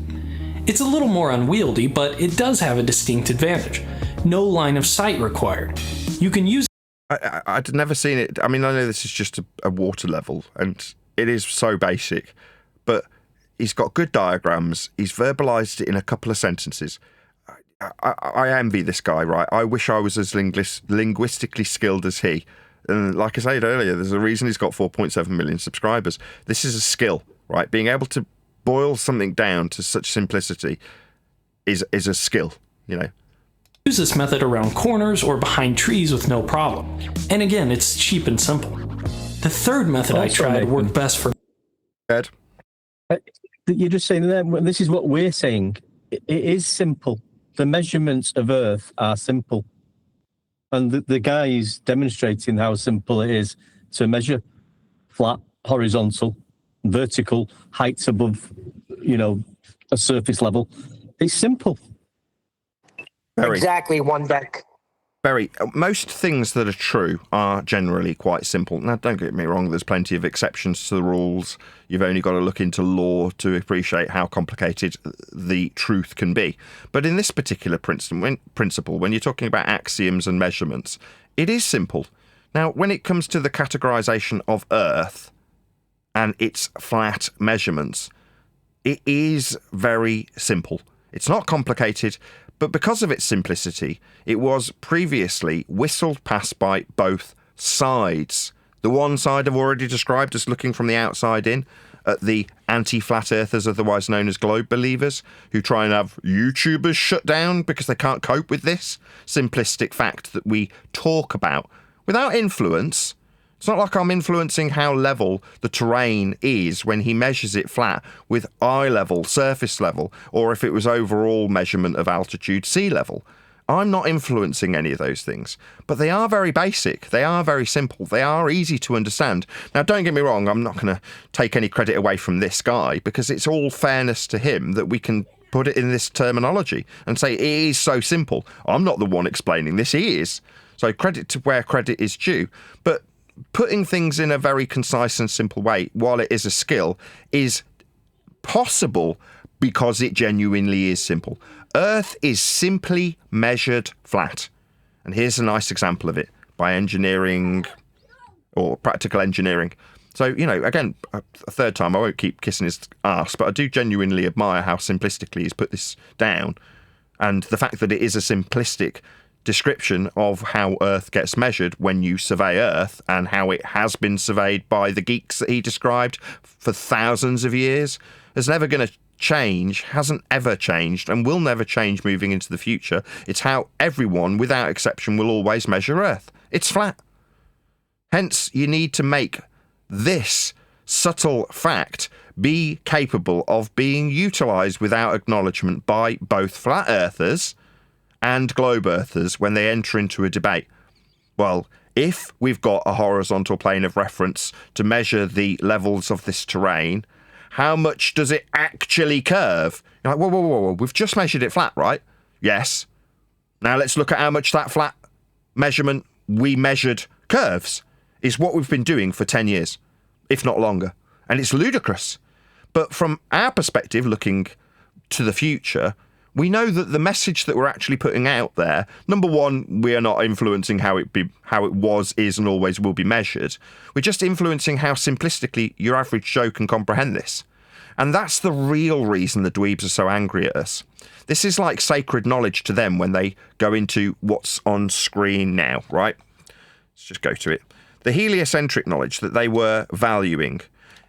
It's a little more unwieldy, but it does have a distinct advantage. No line of sight required. You can use I'd never seen it. I mean, I know this is just a water level, and it is so basic, but he's got good diagrams. He's verbalized it in a couple of sentences. I envy this guy, right? I wish I was as linguistically skilled as he. And like I said earlier, there's a reason he's got 4.7 million subscribers. This is a skill, right? Being able to boil something down to such simplicity is a skill, you know. Use this method around corners or behind trees with no problem. And again, it's cheap and simple. The third method I tried worked best for Ed? You're just saying that this is what we're saying. It is simple. The measurements of Earth are simple. And the guy is demonstrating how simple it is to measure flat, horizontal, vertical, heights above, a surface level. It's simple. Very. Exactly, one deck. Very. Most things that are true are generally quite simple. Now, don't get me wrong, there's plenty of exceptions to the rules. You've only got to look into law to appreciate how complicated the truth can be. But in this particular principle, when you're talking about axioms and measurements, it is simple. Now, when it comes to the categorization of Earth and its flat measurements, it is very simple. It's not complicated, but because of its simplicity, it was previously whistled past by both sides. The one side I've already described as looking from the outside in, at the anti-flat earthers, otherwise known as globe believers, who try and have YouTubers shut down because they can't cope with this simplistic fact that we talk about without influence. It's not like I'm influencing how level the terrain is when he measures it flat with eye level, surface level, or if it was overall measurement of altitude, sea level. I'm not influencing any of those things, but they are very basic. They are very simple. They are easy to understand. Now, don't get me wrong. I'm not going to take any credit away from this guy because it's all fairness to him that we can put it in this terminology and say it is so simple. I'm not the one explaining this. He is. So credit to where credit is due. But putting things in a very concise and simple way, while it is a skill, is possible because it genuinely is simple. Earth is simply measured flat. And here's a nice example of it by engineering or practical engineering. So, again, a third time, I won't keep kissing his arse, but I do genuinely admire how simplistically he's put this down. And the fact that it is a simplistic description of how Earth gets measured when you survey Earth and how it has been surveyed by the geeks that he described for thousands of years is never going to change, hasn't ever changed, and will never change moving into the future. It's how everyone, without exception, will always measure Earth. It's flat. Hence, you need to make this subtle fact be capable of being utilised without acknowledgement by both flat earthers and globe earthers when they enter into a debate. Well, if we've got a horizontal plane of reference to measure the levels of this terrain, how much does it actually curve? You're like, whoa, we've just measured it flat, right? Yes. Now let's look at how much that flat measurement we measured curves. Is what we've been doing for 10 years, if not longer. And it's ludicrous. But from our perspective, looking to the future, we know that the message that we're actually putting out there, number one, we are not influencing how it was, is, and always will be measured. We're just influencing how simplistically your average Joe can comprehend this. And that's the real reason the dweebs are so angry at us. This is like sacred knowledge to them when they go into what's on screen now, right? Let's just go to it. The heliocentric knowledge that they were valuing.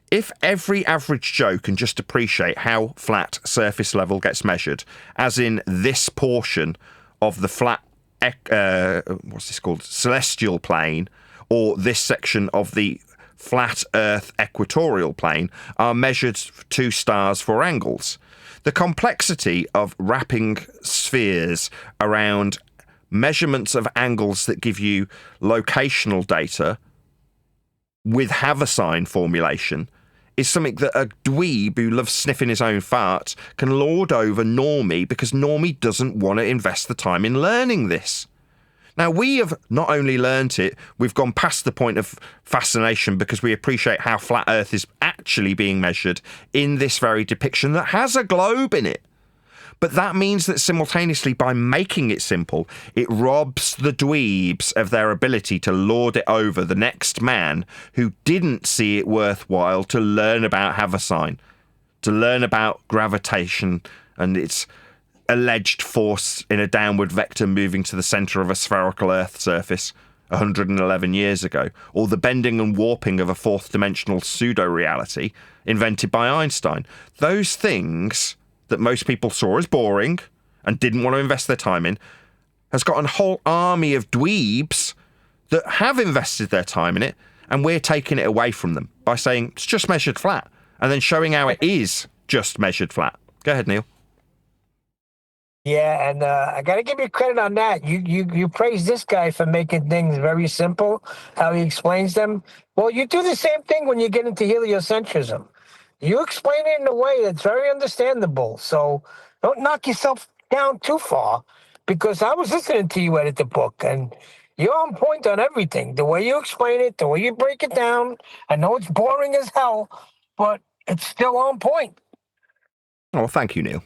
If every average Joe can just appreciate how flat surface level gets measured, as in this portion of the flat, what's this called, celestial plane, or this section of the flat Earth equatorial plane, are measured to stars for angles. The complexity of wrapping spheres around measurements of angles that give you locational data with Haversine formulation is something that a dweeb who loves sniffing his own farts can lord over Normie because Normie doesn't want to invest the time in learning this. Now, we have not only learnt it, we've gone past the point of fascination because we appreciate how flat Earth is actually being measured in this very depiction that has a globe in it. But that means that simultaneously, by making it simple, it robs the dweebs of their ability to lord it over the next man who didn't see it worthwhile to learn about Haversine, to learn about gravitation and its alleged force in a downward vector moving to the centre of a spherical Earth surface, 111 years ago, or the bending and warping of a fourth-dimensional pseudo-reality invented by Einstein. Those things that most people saw as boring and didn't want to invest their time in has got a whole army of dweebs that have invested their time in it, and we're taking it away from them by saying it's just measured flat and then showing how it is just measured flat. Go ahead, Neil. Yeah, and I got to give you credit on that. You praise this guy for making things very simple, how he explains them. Well, you do the same thing when you get into heliocentrism. You explain it in a way that's very understandable. So don't knock yourself down too far, because I was listening to you edit the book, and you're on point on everything. The way you explain it, the way you break it down. I know it's boring as hell, but it's still on point. Oh, thank you, Neil.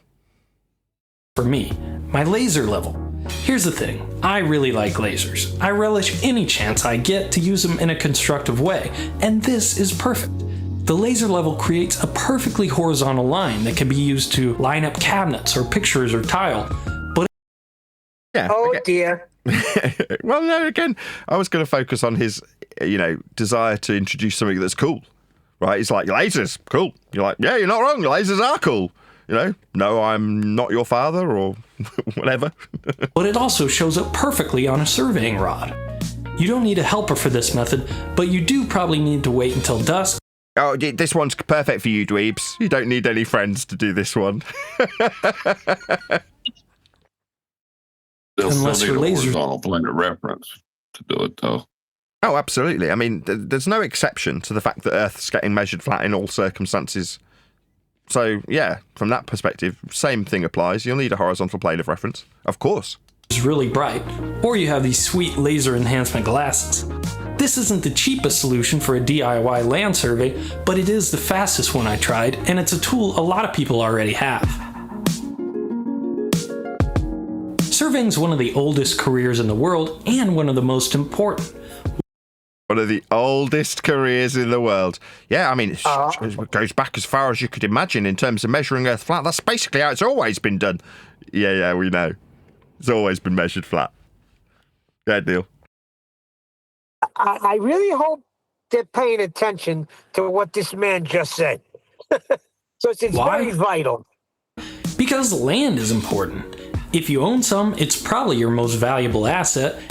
For me, my laser level. Here's the thing, I really like lasers. I relish any chance I get to use them in a constructive way, and this is perfect. The laser level creates a perfectly horizontal line that can be used to line up cabinets or pictures or tile. But yeah. Oh, dear. Well, no, again, I was going to focus on his, desire to introduce something that's cool, right? It's like, lasers, cool. You're like, yeah, you're not wrong, lasers are cool. No, I'm not your father or whatever. But it also shows up perfectly on a surveying rod. You don't need a helper for this method, but you do probably need to wait until dusk. Oh, this one's perfect for you, dweebs. You don't need any friends to do this one. They'll Unless still your need a lasers- horizontal plane of reference to do it, though. Oh, absolutely. I mean, there's no exception to the fact that Earth's getting measured flat in all circumstances. So, yeah, from that perspective, same thing applies. You'll need a horizontal plane of reference. Of course. Is really bright, or you have these sweet laser enhancement glasses. This isn't the cheapest solution for a DIY land survey, but it is the fastest one I tried, and it's a tool a lot of people already have. Surveying is one of the oldest careers in the world, and one of the most important. One of the oldest careers in the world. Yeah, I mean, it goes back as far as you could imagine in terms of measuring Earth flat. That's basically how it's always been done. Yeah, we know. It's always been measured flat. Go ahead, Neil. I really hope they're paying attention to what this man just said. So it's Why? very vital. Because land is important. If you own some, it's probably your most valuable asset.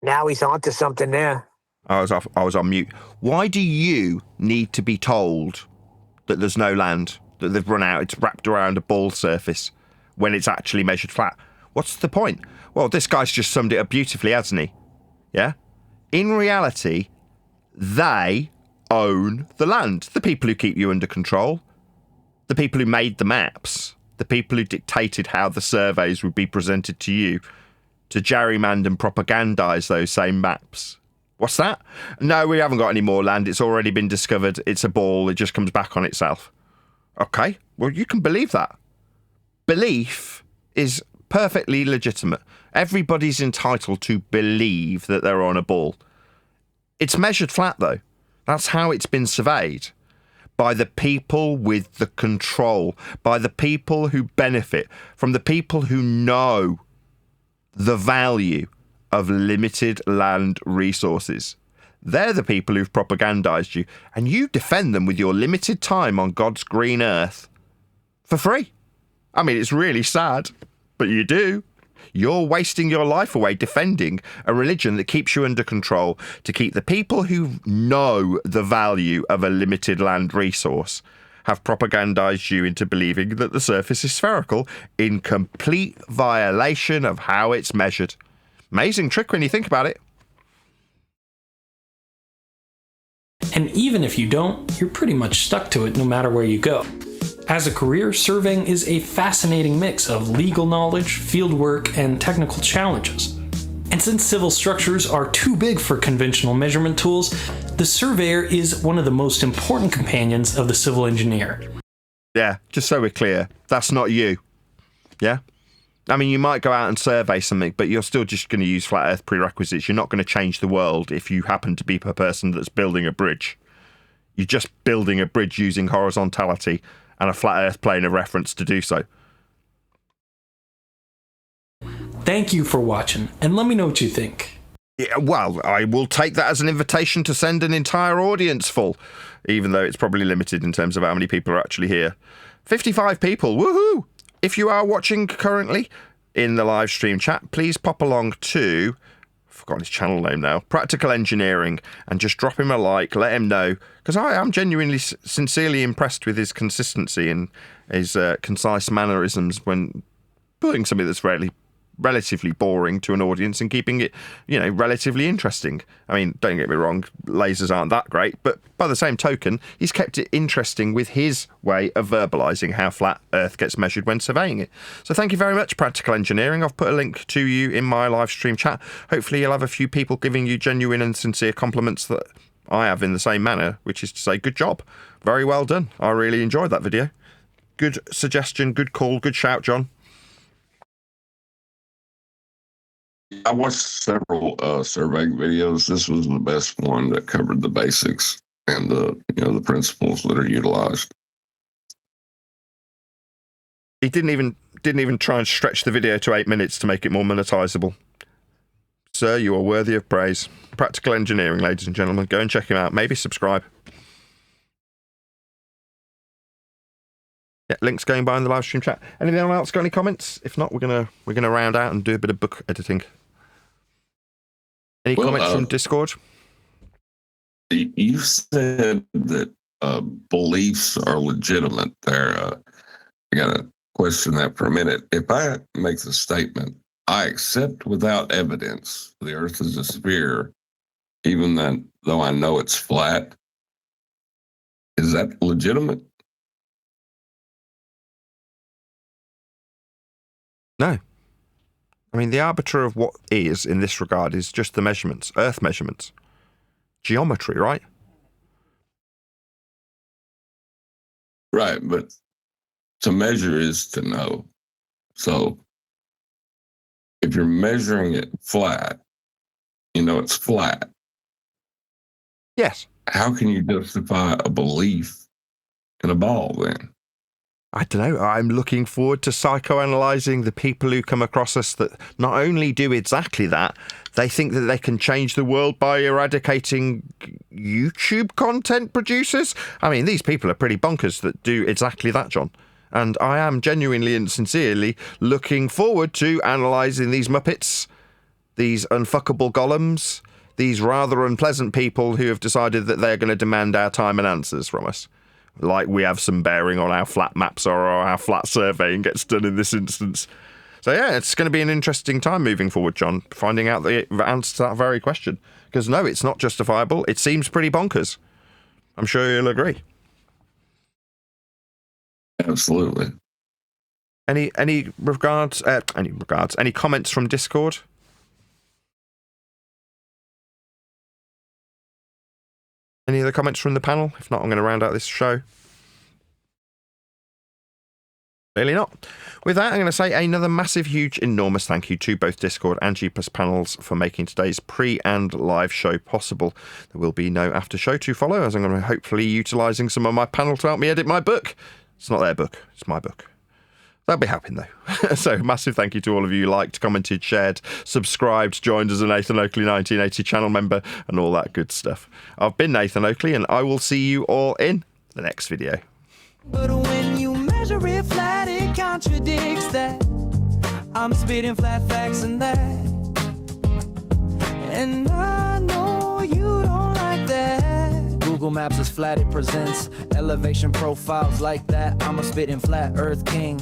Now he's onto something there. I was on mute. Why do you need to be told that there's no land, that they've run out, it's wrapped around a ball surface, when it's actually measured flat? What's the point? Well, this guy's just summed it up beautifully, hasn't he? Yeah? In reality, they own the land. The people who keep you under control, the people who made the maps, the people who dictated how the surveys would be presented to you, to gerrymander and propagandise those same maps. What's that? No, we haven't got any more land. It's already been discovered. It's a ball. It just comes back on itself. Okay, well, you can believe that. Belief is perfectly legitimate. Everybody's entitled to believe that they're on a ball. It's measured flat, though. That's how it's been surveyed. By the people with the control, by the people who benefit, from the people who know the value of limited land resources. They're the people who've propagandized you, and you defend them with your limited time on God's green earth for free. I mean, it's really sad, but you do. You're wasting your life away defending a religion that keeps you under control, to keep the people who know the value of a limited land resource have propagandized you into believing that the surface is spherical, in complete violation of how it's measured. Amazing trick when you think about it. And even if you don't, you're pretty much stuck to it no matter where you go. As a career, surveying is a fascinating mix of legal knowledge, field work, and technical challenges. And since civil structures are too big for conventional measurement tools, the surveyor is one of the most important companions of the civil engineer. Yeah, just so we're clear, that's not you. Yeah? I mean, you might go out and survey something, but you're still just going to use flat earth prerequisites. You're not going to change the world if you happen to be a person that's building a bridge. You're just building a bridge using horizontality and a flat earth plane of reference to do so. Thank you for watching, and let me know what you think. Yeah, well, I will take that as an invitation to send an entire audience full, even though it's probably limited in terms of how many people are actually here. 55 people, woohoo! If you are watching currently in the live stream chat, please pop along to, I've forgotten his channel name now, Practical Engineering, and just drop him a like, let him know, because I am genuinely, sincerely impressed with his consistency and his concise mannerisms when putting something that's relatively boring to an audience and keeping it, relatively interesting. I mean, don't get me wrong, lasers aren't that great, but by the same token, he's kept it interesting with his way of verbalising how flat Earth gets measured when surveying it. So thank you very much, Practical Engineering. I've put a link to you in my live stream chat. Hopefully you'll have a few people giving you genuine and sincere compliments that I have in the same manner, which is to say, good job. Very well done. I really enjoyed that video. Good suggestion, good call, good shout, John. I watched several surveying videos. This was the best one that covered the basics and the principles that are utilized. He didn't even try and stretch the video to 8 minutes to make it more monetizable. Sir, you are worthy of praise. Practical Engineering, ladies and gentlemen. Go and check him out. Maybe subscribe. Yeah, links going by in the live stream chat. Anyone else got any comments? If not, we're gonna round out and do a bit of book editing. Any comments from Discord? You said that beliefs are legitimate. There, I gotta question that for a minute. If I make the statement, I accept without evidence the Earth is a sphere, even though I know it's flat, is that legitimate? No. I mean, the arbiter of what is in this regard is just the measurements, Earth measurements. Geometry, right? Right, but to measure is to know. So if you're measuring it flat, it's flat. Yes. How can you justify a belief in a ball then? I don't know. I'm looking forward to psychoanalyzing the people who come across us that not only do exactly that, they think that they can change the world by eradicating YouTube content producers. I mean, these people are pretty bonkers that do exactly that, John. And I am genuinely and sincerely looking forward to analysing these Muppets, these unfuckable golems, these rather unpleasant people who have decided that they're going to demand our time and answers from us. Like we have some bearing on how flat maps are or how flat surveying gets done in this instance. So yeah, it's going to be an interesting time moving forward, John, finding out the answer to that very question. Because no, it's not justifiable. It seems pretty bonkers. I'm sure you'll agree. Absolutely. Any comments from Discord? Any other comments from the panel? If not, I'm going to round out this show. Clearly not. With that, I'm going to say another massive, huge, enormous thank you to both Discord and G+ panels for making today's pre and live show possible. There will be no after show to follow, as I'm going to be hopefully utilising some of my panel to help me edit my book. It's not their book, it's my book. They'll be happy though. So massive thank you to all of you who liked, commented, shared, subscribed, joined as a Nathan Oakley 1980 channel member and all that good stuff. I've been Nathan Oakley and I will see you all in the next video. But when you measure it flat, it contradicts that. I'm spitting flat facts and that. And I know you don't like that. Google Maps is flat, it presents elevation profiles like that. I'm a spitting flat earth king.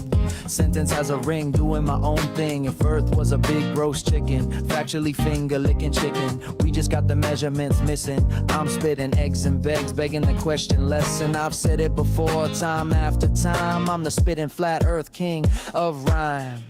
Sentence has a ring, doing my own thing. If Earth was a big roast chicken, factually finger licking chicken. We just got the measurements missing. I'm spitting eggs and begs, begging the question lesson. I've said it before, time after time. I'm the spitting flat earth king of rhyme.